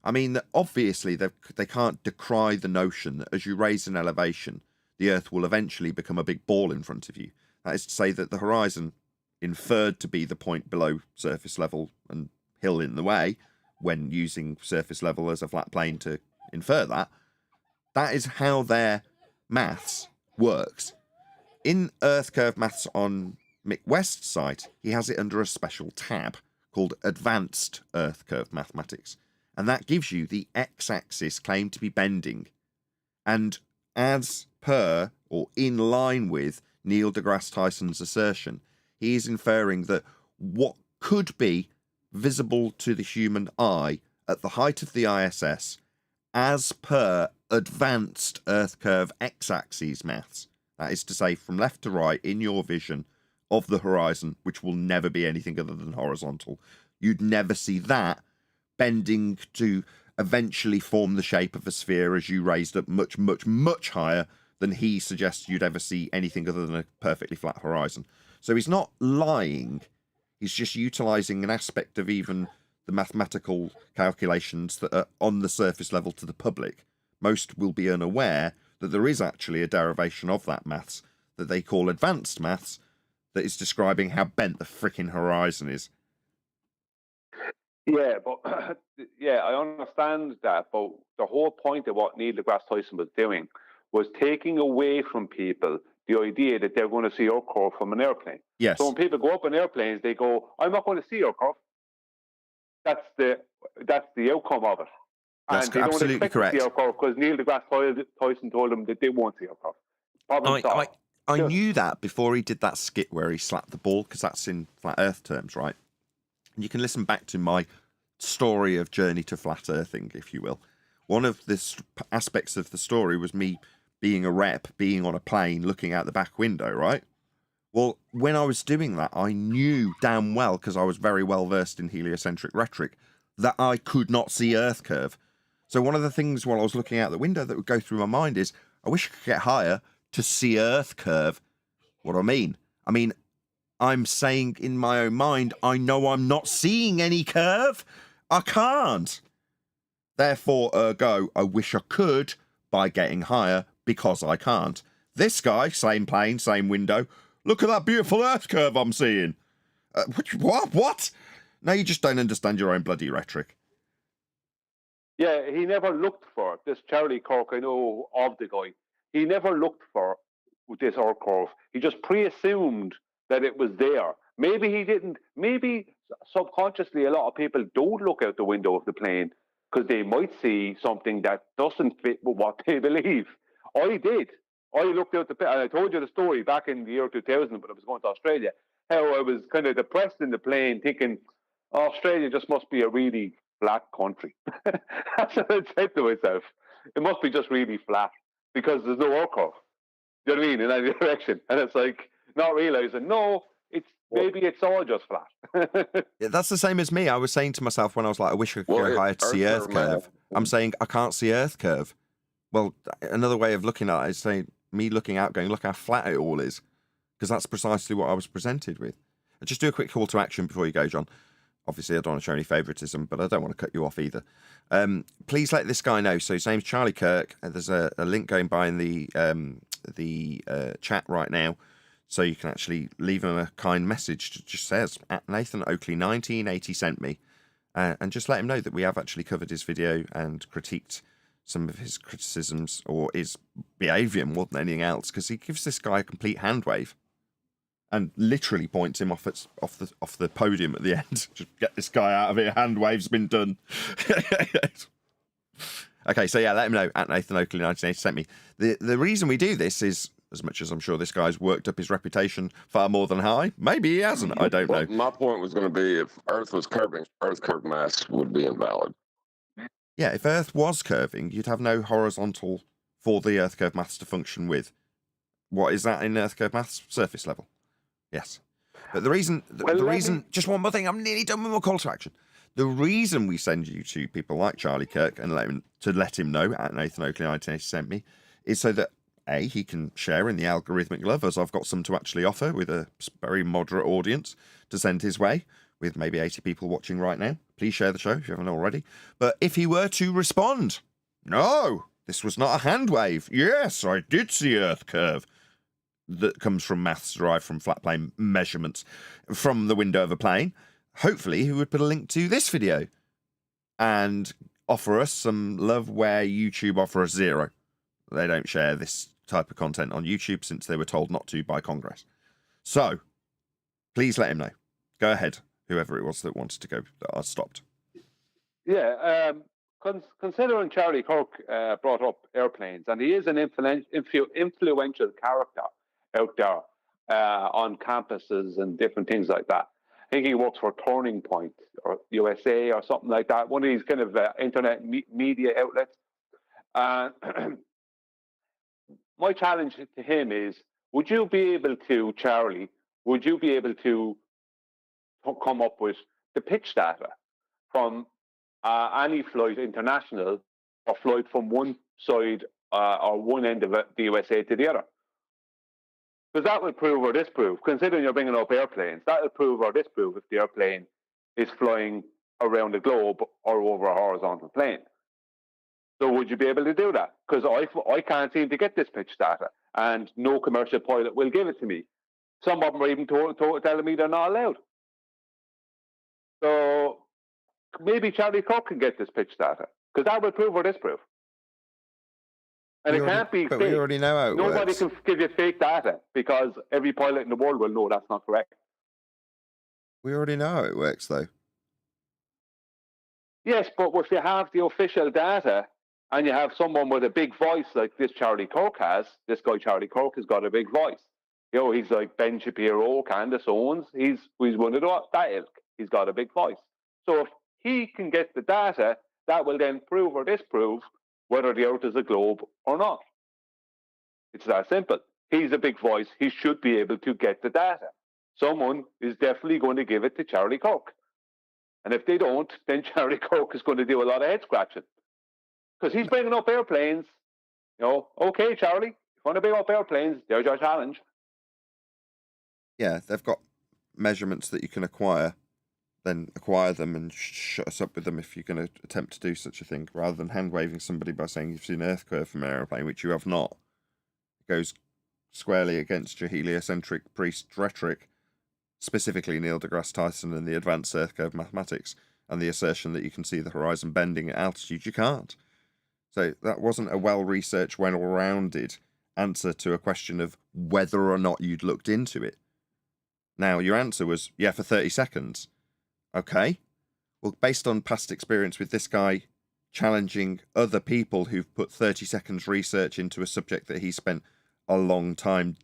I mean that obviously they can't decry the notion that as you raise an elevation, the Earth will eventually become a big ball in front of you. That is to say that the horizon, inferred to be the point below surface level and hill in the way, when using surface level as a flat plane to infer that, that is how their maths works. In Earth curve maths on Mick West's site, he has it under a special tab called Advanced Earth curve mathematics. And that gives you the x-axis claimed to be bending. And as per, or in line with, Neil deGrasse Tyson's assertion, he is inferring that what could be visible to the human eye at the height of the ISS, as per advanced Earth curve x-axis maths, that is to say from left to right in your vision of the horizon, which will never be anything other than horizontal, you'd never see that bending to eventually form the shape of a sphere as you raised up much, much, much higher than he suggests you'd ever see anything other than a perfectly flat horizon. So he's not lying. He's just utilising an aspect of even the mathematical calculations that are on the surface level to the public. Most will be unaware that there is actually a derivation of that maths that they call advanced maths that is describing how bent the frickin' horizon is. Yeah, but yeah, I understand that. But the whole point of what Neil deGrasse Tyson was doing was taking away from people the idea that they're going to see Earth curve from an airplane. Yes. So when people go up in airplanes, they go, "I'm not going to see Earth curve." That's the outcome of it. That's and they absolutely don't expect correct. to see Earth curve because Neil deGrasse Tyson told them that they won't see Earth curve. Problem solved. I knew that before he did that skit where he slapped the ball, because that's in flat Earth terms, right? And you can listen back to my story of journey to flat earthing, if you will. One of the aspects of the story was me being a rep, being on a plane, looking out the back window, right? Well, when I was doing that, I knew damn well, because I was very well versed in heliocentric rhetoric, that I could not see Earth curve. So one of the things while I was looking out the window that would go through my mind is, I wish I could get higher to see Earth curve. What do I mean? I mean, I'm saying in my own mind, I know I'm not seeing any curve. I can't. Therefore, ergo, I wish I could by getting higher because I can't. This guy, same plane, same window. Look at that beautiful Earth curve I'm seeing. What? No, you just don't understand your own bloody rhetoric. Yeah, he never looked for this Charlie Kirk. I know of the guy. He never looked for this Earth curve. He just pre-assumed that it was there. Maybe he didn't. Maybe subconsciously, a lot of people don't look out the window of the plane because they might see something that doesn't fit with what they believe. I did. I looked out the plane, and I told you the story back in the year 2000 when I was going to Australia, how I was kind of depressed in the plane, thinking Australia just must be a really flat country. That's what I said to myself. It must be just really flat because there's no Earth curve. You know what I mean? In any direction. And it's like not realizing, no, maybe it's all just flat. Yeah, that's the same as me. I was saying to myself when I was like, I wish I could go higher to see Earth curve. I'm saying I can't see Earth curve. Well, another way of looking at it is saying me looking out going, look how flat it all is. Because that's precisely what I was presented with. And just do a quick call to action before you go, John. Obviously, I don't want to show any favouritism, but I don't want to cut you off either. Please let this guy know. So his name's Charlie Kirk. There's a link going by in the chat right now. So you can actually leave him a kind message that just says, at Nathan Oakley 1980 sent me. And just let him know that we have actually covered his video and critiqued some of his criticisms or his behaviour more than anything else, because he gives this guy a complete hand wave and literally points him off the podium at the end. Just get this guy out of here. Hand wave's been done. Okay, so yeah, let him know. At Nathan Oakley 1980 sent me. The reason we do this is, as much as I'm sure this guy's worked up his reputation far more than I, maybe he hasn't. I don't know. My point was going to be, if Earth was curving, Earth curve mass would be invalid. Yeah, if Earth was curving, you'd have no horizontal for the Earth curve maths to function with. What is that in Earth curve maths? Surface level. Yes. But the reason, just one more thing, I'm nearly done with my call to action. The reason we send you to people like Charlie Kirk and let him know, at Nathan Oakley 1980 sent me, is so that A, he can share in the algorithmic love, as I've got some to actually offer with a very moderate audience to send his way, with maybe 80 people watching right now. Please share the show if you haven't already. But if he were to respond, no, this was not a hand wave. Yes, I did see Earth curve. That comes from maths derived from flat plane measurements from the window of a plane. Hopefully, he would put a link to this video and offer us some love where YouTube offer us zero. They don't share this type of content on YouTube since they were told not to by Congress. So, please let him know. Go ahead, whoever it was that wanted to go, that I stopped. Yeah, considering Charlie Kirk brought up airplanes, and he is an influential character out there on campuses and different things like that. I think he works for Turning Point or USA or something like that, one of these kind of internet media outlets. My challenge to him is, would you be able to, Charlie, come up with the pitch data from any flight international or flight from one side or one end of the USA to the other? Because that would prove or disprove, considering you're bringing up airplanes, that would prove or disprove if the airplane is flying around the globe or over a horizontal plane. So would you be able to do that? Because I can't seem to get this pitch data, and no commercial pilot will give it to me. Some of them are even telling me they're not allowed. So maybe Charlie Kirk can get this pitch data, because that will prove or disprove. And it can't be fake. We already know how it Nobody works. can give you fake data, because every pilot in the world will know that's not correct. We already know how it works, though. Yes, but if you have the official data and you have someone with a big voice like this Charlie Kirk has, this guy Charlie Kirk has got a big voice. You know, he's like Ben Shapiro, Candace Owens. He's one of that ilk. He's got a big voice. So if he can get the data, that will then prove or disprove whether the Earth is a globe or not. It's that simple. He's a big voice. He should be able to get the data. Someone is definitely going to give it to Charlie Kirk. And if they don't, then Charlie Kirk is going to do a lot of head scratching. Because he's bringing up airplanes. You know, okay, Charlie, if you want to bring up airplanes, there's your challenge. Yeah, they've got measurements that you can acquire, then acquire them and shut us up with them if you're going to attempt to do such a thing, rather than hand-waving somebody by saying you've seen Earth curve from an aeroplane, which you have not. It goes squarely against your heliocentric priest rhetoric, specifically Neil deGrasse Tyson and the advanced Earth curve mathematics, and the assertion that you can see the horizon bending at altitude. You can't. So that wasn't a well-researched, well-rounded answer to a question of whether or not you'd looked into it. Now, your answer was, yeah, for 30 seconds. Okay. Well, based on past experience with this guy challenging other people who've put 30 seconds research into a subject that he spent a long time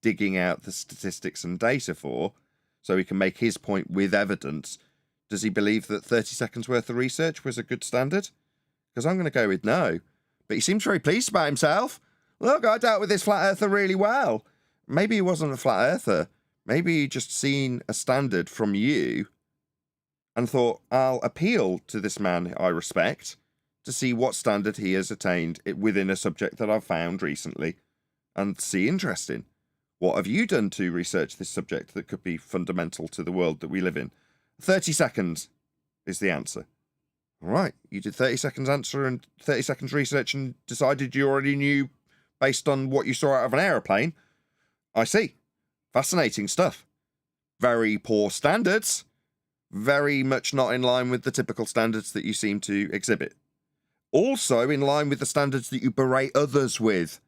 digging out the statistics and data for, so he can make his point with evidence, does he believe that 30 seconds worth of research was a good standard? Because I'm going to go with no. But he seems very pleased about himself. Look, I dealt with this flat earther really well. Maybe he wasn't a flat earther. Maybe he just seen a standard from you and thought, I'll appeal to this man I respect to see what standard he has attained within a subject that I've found recently and see interest in. What have you done to research this subject that could be fundamental to the world that we live in? 30 seconds is the answer. All right, you did 30 seconds answer and 30 seconds research and decided you already knew based on what you saw out of an aeroplane. I see. Fascinating stuff. Very poor standards. Very much not in line with the typical standards that you seem to exhibit. Also in line with the standards that you berate others with.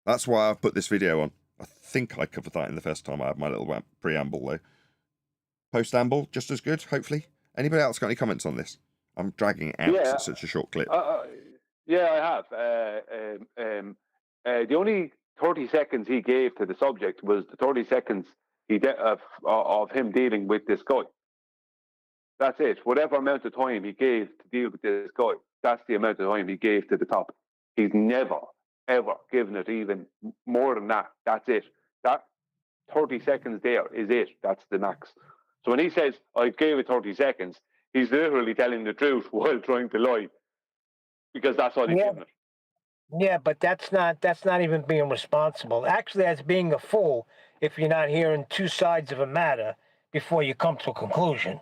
That's why I've put this video on. I think I covered that in the first time I had my little preamble, though. Post-amble, just as good, hopefully. Anybody else got any comments on this? I'm dragging it out because it's such a short clip. Yeah, I have. The only 30 seconds he gave to the subject was the 30 seconds of him dealing with this guy. That's it. Whatever amount of time he gave to deal with this guy, that's the amount of time he gave to the topic. He's never, ever given it even more than that. That's it. That 30 seconds there is it. That's the max. So when he says, I gave it 30 seconds, he's literally telling the truth while trying to lie. Because that's all he's given it. Yeah, but that's not even being responsible. Actually, that's being a fool if you're not hearing two sides of a matter before you come to a conclusion.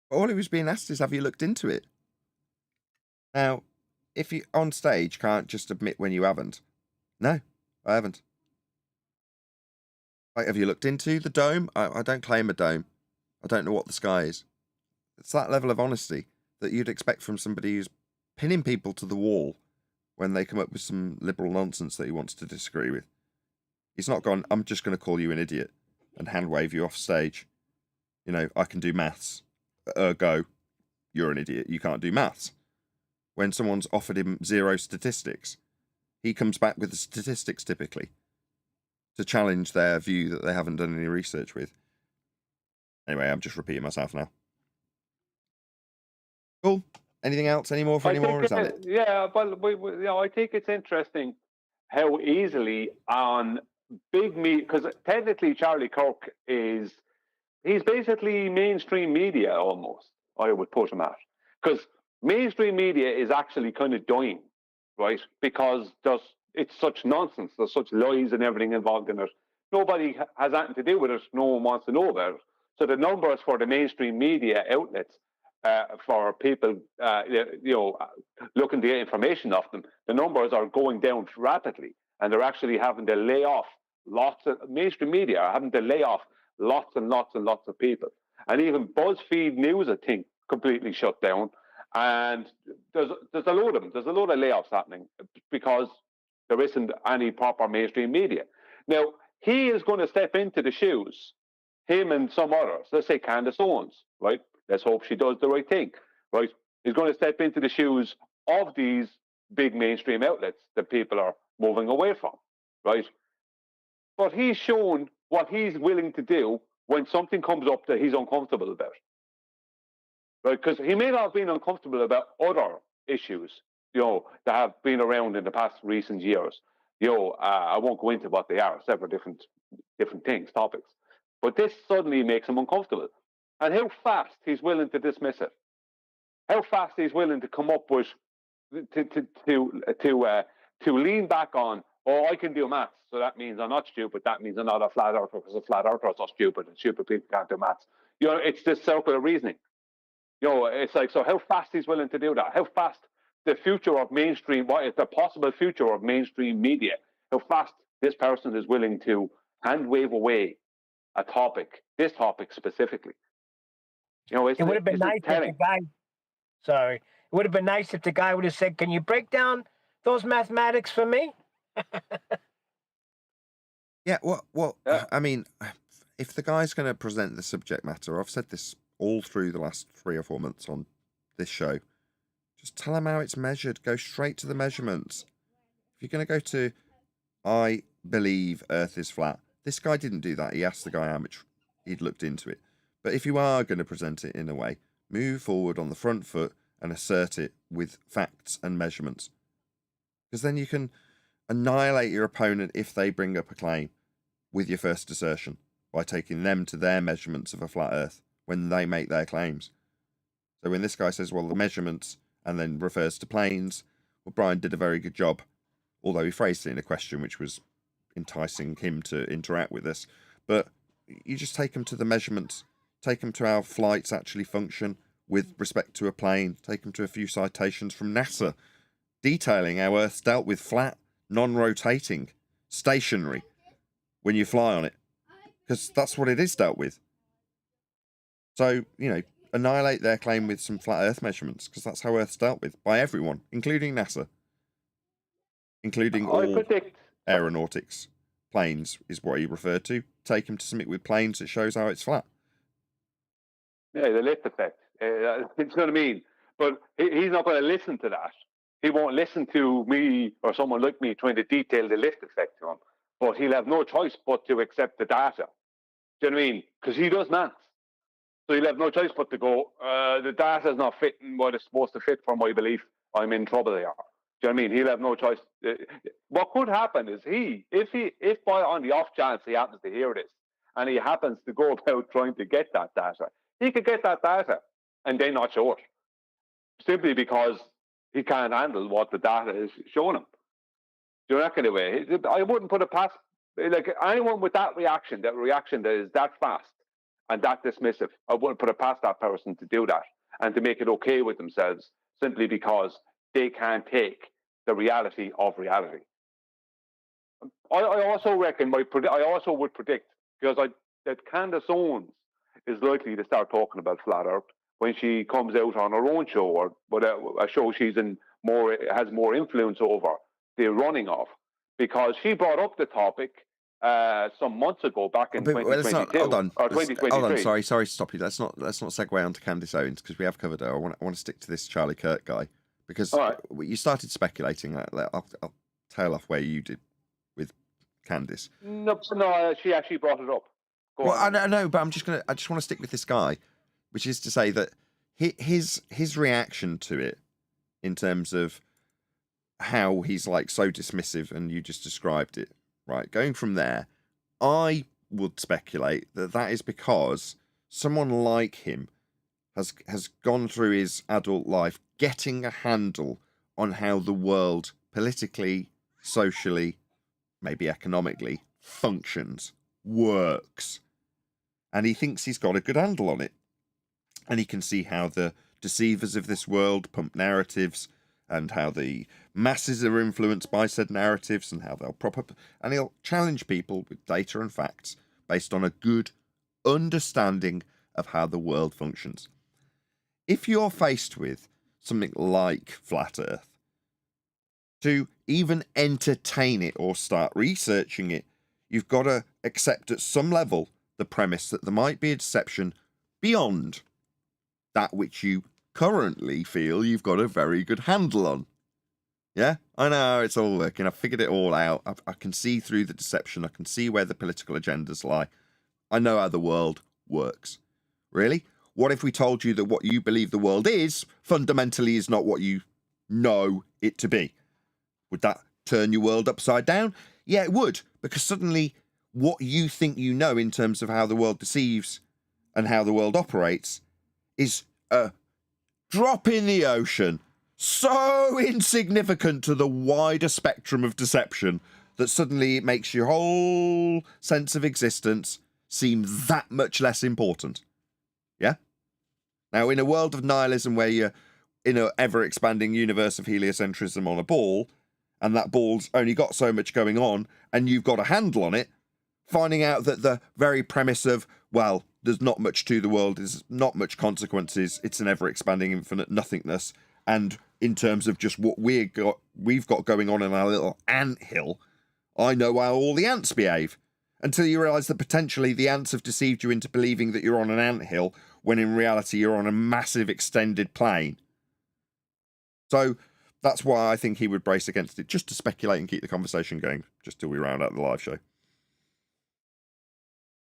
All he was being asked is, have you looked into it? Now, if you on stage can't just admit when you haven't. No, I haven't. Like, have you looked into the dome? I don't claim a dome. I don't know what the sky is. It's that level of honesty that you'd expect from somebody who's pinning people to the wall when they come up with some liberal nonsense that he wants to disagree with. He's not gone, I'm just going to call you an idiot and hand wave you off stage. You know, I can do maths. Ergo, you're an idiot. You can't do maths. When someone's offered him 0 statistics, he comes back with the statistics typically to challenge their view that they haven't done any research with. Anyway, I'm just repeating myself now. Cool. Anything else? Any more for any more? Is that it? Yeah, well, I think it's interesting how easily on big media, because technically Charlie Kirk he's basically mainstream media almost, I would put him at. Because mainstream media is actually kind of dying, right? Because it's such nonsense. There's such lies and everything involved in it. Nobody has anything to do with it. No one wants to know about it. So the numbers for the mainstream media outlets, for people, looking to get information off them, the numbers are going down rapidly, and they're actually having to lay off mainstream media are having to lay off lots and lots and lots of people. And even BuzzFeed News, I think, completely shut down. And there's a load of them. There's a load of layoffs happening because there isn't any proper mainstream media. Now, he is going to step into the shoes, him and some others. Let's say Candace Owens, right? Let's hope she does the right thing, right? He's going to step into the shoes of these big mainstream outlets that people are moving away from, right? But he's shown what he's willing to do when something comes up that he's uncomfortable about, right? Because he may not have been uncomfortable about other issues, that have been around in the past recent years. I won't go into what they are, several different things, topics. But this suddenly makes him uncomfortable. And how fast he's willing to dismiss it. How fast he's willing to come up with, to lean back on, Oh, I can do maths, so that means I'm not stupid. That means I'm not a flat earther, because a flat earther is not stupid, and stupid people can't do maths. You know, it's this circle of reasoning. You know, it's like, so how fast he's willing to do that? How fast the future of mainstream, what is the possible future of mainstream media? How fast this person is willing to hand wave away a topic, this topic specifically. You know, It would have been nice if the guy. Sorry, it would have been nice if the guy would have said, "Can you break down those mathematics for me?" Yeah, well, Yeah. I mean, if the guy's going to present the subject matter, I've said this all through the last 3 or 4 months on this show, just tell him how it's measured. Go straight to the measurements. If you're going to go to, I believe Earth is flat, this guy didn't do that. He asked the guy how much he'd looked into it. But if you are going to present it in a way, move forward on the front foot and assert it with facts and measurements. Because then you can annihilate your opponent if they bring up a claim with your first assertion by taking them to their measurements of a flat Earth when they make their claims. So when this guy says, well, the measurements, and then refers to planes, well, Brian did a very good job, although he phrased it in a question which was enticing him to interact with us. But you just take them to the measurements, take them to how flights actually function with respect to a plane, take them to a few citations from NASA detailing how Earth's dealt with flat, non-rotating, stationary when you fly on it, because that's what it is dealt with. So, you know, annihilate their claim with some flat Earth measurements, because that's how Earth's dealt with by everyone, including NASA, including all aeronautics. Planes is what he referred to. Take him to something with planes that shows how it's flat. Yeah, the lift effect. It's what I mean. But he's not going to listen to that. He won't listen to me or someone like me trying to detail the lift effect to him. But he'll have no choice but to accept the data. Do you know what I mean? Because he does maths. So he'll have no choice but to go, the data is not fitting what it's supposed to fit for my belief. I'm in trouble there. Do you know what I mean? He'll have no choice. What could happen is if by on the off chance he happens to hear this and he happens to go about trying to get that data, he could get that data and then not show it. Simply because he can't handle what the data is showing him. Do you know, that kind of way? I wouldn't put it past, like, anyone with that reaction that is that fast and that dismissive, I wouldn't put it past that person to do that and to make it okay with themselves simply because they can't take the reality of reality. I also reckon, I also would predict, because that Candace Owens is likely to start talking about flat Earth when she comes out on her own show, or a show she's in has more influence over the running of, because she brought up the topic some months ago, back in 2022 hold on, or 2023. Hold on, sorry to stop you. Let's not segue on to Candace Owens, because we have covered her. I want to stick to this Charlie Kirk guy, because you started speculating. I'll tail off where you did with Candace. No, she actually brought it up. I know, but I just want to stick with this guy, which is to say that his reaction to it, in terms of how he's like so dismissive, and you just described it, right? Going from there, I would speculate that is because someone like him has gone through his adult life getting a handle on how the world politically, socially, maybe economically functions, works. And he thinks he's got a good handle on it. And he can see how the deceivers of this world pump narratives, and how the masses are influenced by said narratives, and how they'll prop up, and he'll challenge people with data and facts based on a good understanding of how the world functions. If you're faced with something like flat Earth, to even entertain it or start researching it, you've got to accept at some level the premise that there might be a deception beyond that which you currently feel you've got a very good handle on. Yeah, I know, it's all working. I've figured it all out. I can see through the deception. I can see where the political agendas lie. I know how the world works. Really? What if we told you that what you believe the world is fundamentally is not what you know it to be? Would that turn your world upside down? Yeah, it would, because suddenly what you think you know in terms of how the world deceives and how the world operates is a drop in the ocean, so insignificant to the wider spectrum of deception that suddenly it makes your whole sense of existence seem that much less important. Yeah? Now, in a world of nihilism where you're in an ever-expanding universe of heliocentrism on a ball, and that ball's only got so much going on, and you've got a handle on it, finding out that the very premise of, well, there's not much to the world, there's not much consequences, it's an ever-expanding infinite nothingness, and in terms of just what we've got going on in our little anthill, I know how all the ants behave. Until you realise that potentially the ants have deceived you into believing that you're on an anthill, when in reality you're on a massive extended plane. So that's why I think he would brace against it, just to speculate and keep the conversation going, just till we round out the live show.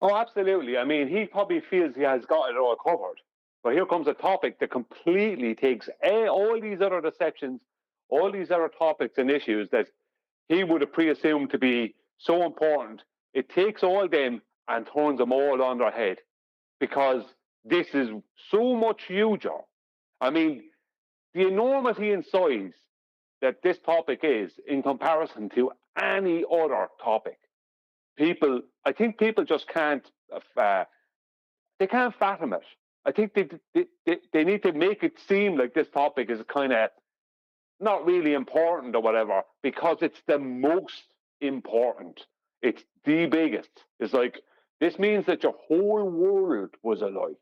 Oh, absolutely. I mean, he probably feels he has got it all covered. But here comes a topic that completely takes all these other deceptions, all these other topics and issues that he would have pre-assumed to be so important. It takes all them and turns them all on their head, because this is so much huger. I mean, the enormity in size that this topic is in comparison to any other topic. I think people just can't, they can't fathom it. I think they need to make it seem like this topic is kind of not really important or whatever, because it's the most important. It's the biggest. It's like, this means that your whole world was a lie.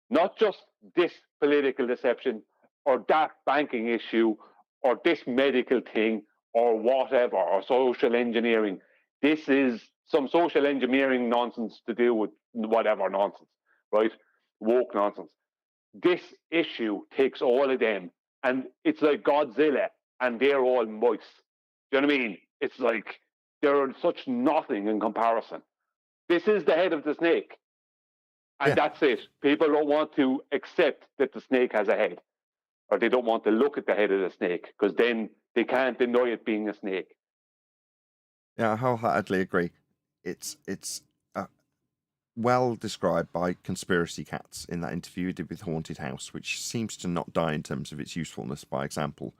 Not just this political deception or that banking issue or this medical thing or whatever, or social engineering. This is some social engineering nonsense to do with whatever nonsense, right? Woke nonsense. This issue takes all of them, and it's like Godzilla, and they're all mice. Do you know what I mean? It's like they're such nothing in comparison. This is the head of the snake, and that's it. People don't want to accept that the snake has a head, or they don't want to look at the head of the snake, because then they can't deny it being a snake. Yeah, I wholeheartedly agree. It's well described by Conspiracy Cats in that interview he did with Haunted House, which seems to not die in terms of its usefulness by example.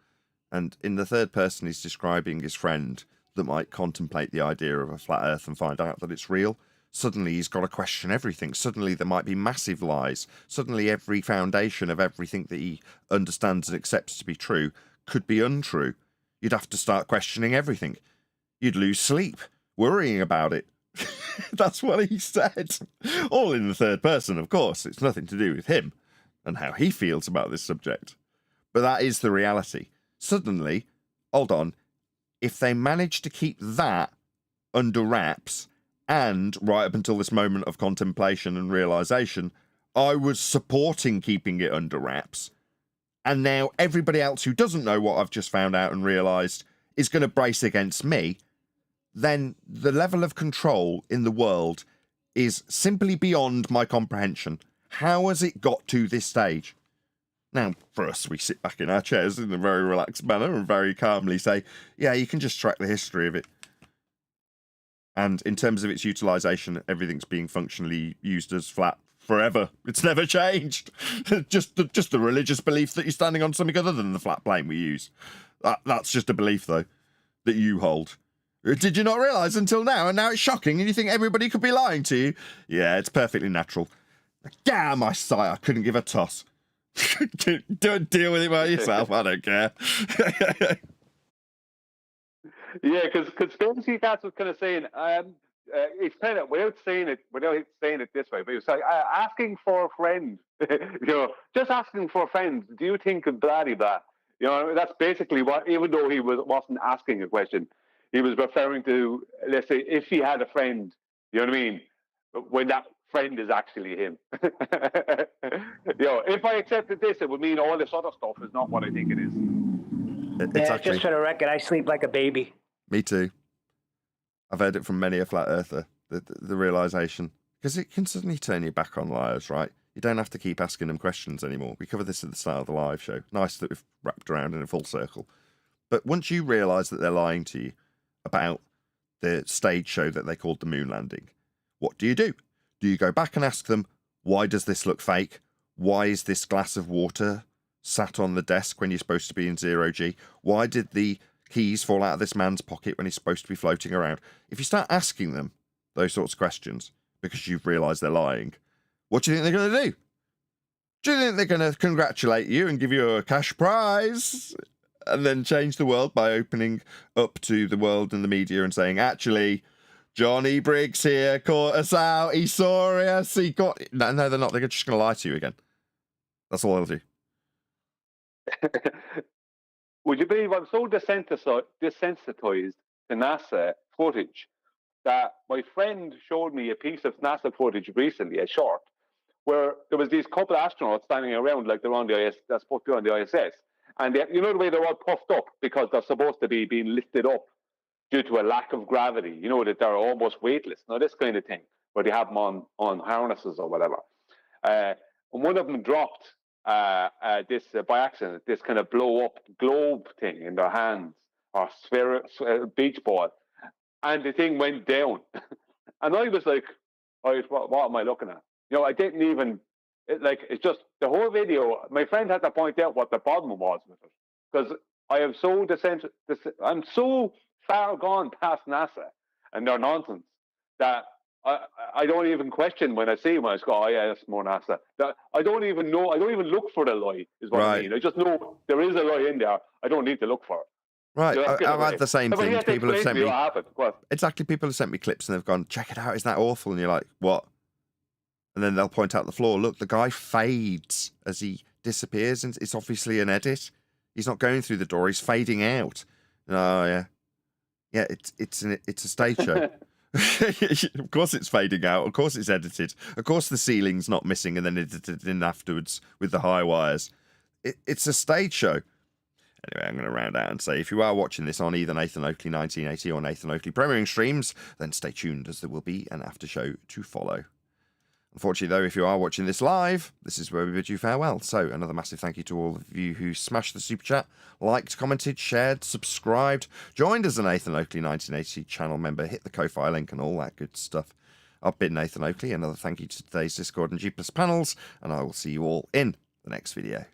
And in the third person, he's describing his friend that might contemplate the idea of a flat earth and find out that it's real. Suddenly he's got to question everything. Suddenly there might be massive lies. Suddenly every foundation of everything that he understands and accepts to be true could be untrue. You'd have to start questioning everything. You'd lose sleep, worrying about it. That's what he said. All in the third person, of course. It's nothing to do with him and how he feels about this subject. But that is the reality. Suddenly, hold on, if they manage to keep that under wraps, and right up until this moment of contemplation and realisation, I was supporting keeping it under wraps, and now everybody else who doesn't know what I've just found out and realised is going to brace against me, then the level of control in the world is simply beyond my comprehension. How has it got to this stage? Now, for us, we sit back in our chairs in a very relaxed manner and very calmly say, yeah, you can just track the history of it. And in terms of its utilisation, everything's being functionally used as flat forever. It's never changed. just the religious belief that you're standing on something other than the flat plane we use. That's just a belief, though, that you hold. Did you not realise until now? And now it's shocking and you think everybody could be lying to you? Yeah, it's perfectly natural. Damn my sight, I couldn't give a toss. Don't deal with it by yourself, I don't care. Yeah, because Conspiracy Cats was kind of saying, it's kind of, without saying it this way, but he was like, asking for a friend, just asking for a friend, do you think of blah, blah? That's basically what, even though he wasn't asking a question, he was referring to, let's say, if he had a friend, you know what I mean? When that friend is actually him. If I accepted this, it would mean all this other stuff is not what I think it is. Just for the record, I sleep like a baby. Me too. I've heard it from many a flat earther, the realisation. Because it can suddenly turn you back on liars, right? You don't have to keep asking them questions anymore. We covered this at the start of the live show. Nice that we've wrapped around in a full circle. But once you realise that they're lying to you about the stage show that they called the moon landing, what do? Do you go back and ask them, why does this look fake? Why is this glass of water sat on the desk when you're supposed to be in 0G? Why did the keys fall out of this man's pocket when he's supposed to be floating around? If you start asking them those sorts of questions because you've realised they're lying, what do you think they're going to do? Do you think they're going to congratulate you and give you a cash prize and then change the world by opening up to the world and the media and saying, actually, Johnny Briggs here caught us out, he saw us, he got... No, they're not. They're just going to lie to you again. That's all they'll do. Would you believe I'm so desensitized to NASA footage that my friend showed me a piece of NASA footage recently, a short, where there was these couple of astronauts standing around like they're on the ISS, they're supposed to be on the ISS, and you know the way they're all puffed up because they're supposed to be being lifted up due to a lack of gravity. You know that they're almost weightless. Now this kind of thing where they have them on harnesses or whatever. And one of them dropped this by accident, this kind of blow up globe thing in their hands or beach ball, and the thing went down. And I was like, what am I looking at? You know, I didn't even, it's just the whole video. My friend had to point out what the problem was with it because I am so I'm so far gone past NASA and their nonsense that I don't even question when I see them. I just go, oh yeah, that's more NASA. I don't even know. I don't even look for the lie, is what I mean. I just know there is a lie in there. I don't need to look for it. Right, I've had the same thing. People have sent me... What happened. Exactly, people have sent me clips and they've gone, check it out, isn't that awful? And you're like, what? And then they'll point out the flaw. Look, the guy fades as he disappears, and it's obviously an edit. He's not going through the door, he's fading out. Oh, yeah. Yeah, it's a stage show. Of course it's fading out. Of course it's edited. Of course the ceiling's not missing and then edited in afterwards with the high wires. It's a stage show. Anyway, I'm going to round out and say, if you are watching this on either Nathan Oakley 1980 or Nathan Oakley premiering streams, then stay tuned as there will be an after show to follow. Unfortunately, though, if you are watching this live, this is where we bid you farewell. So, another massive thank you to all of you who smashed the super chat, liked, commented, shared, subscribed, joined as a Nathan Oakley 1980 channel member, hit the Ko-Fi link and all that good stuff. I've been Nathan Oakley. Another thank you to today's Discord and G+ panels, and I will see you all in the next video.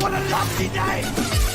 What a lovely day!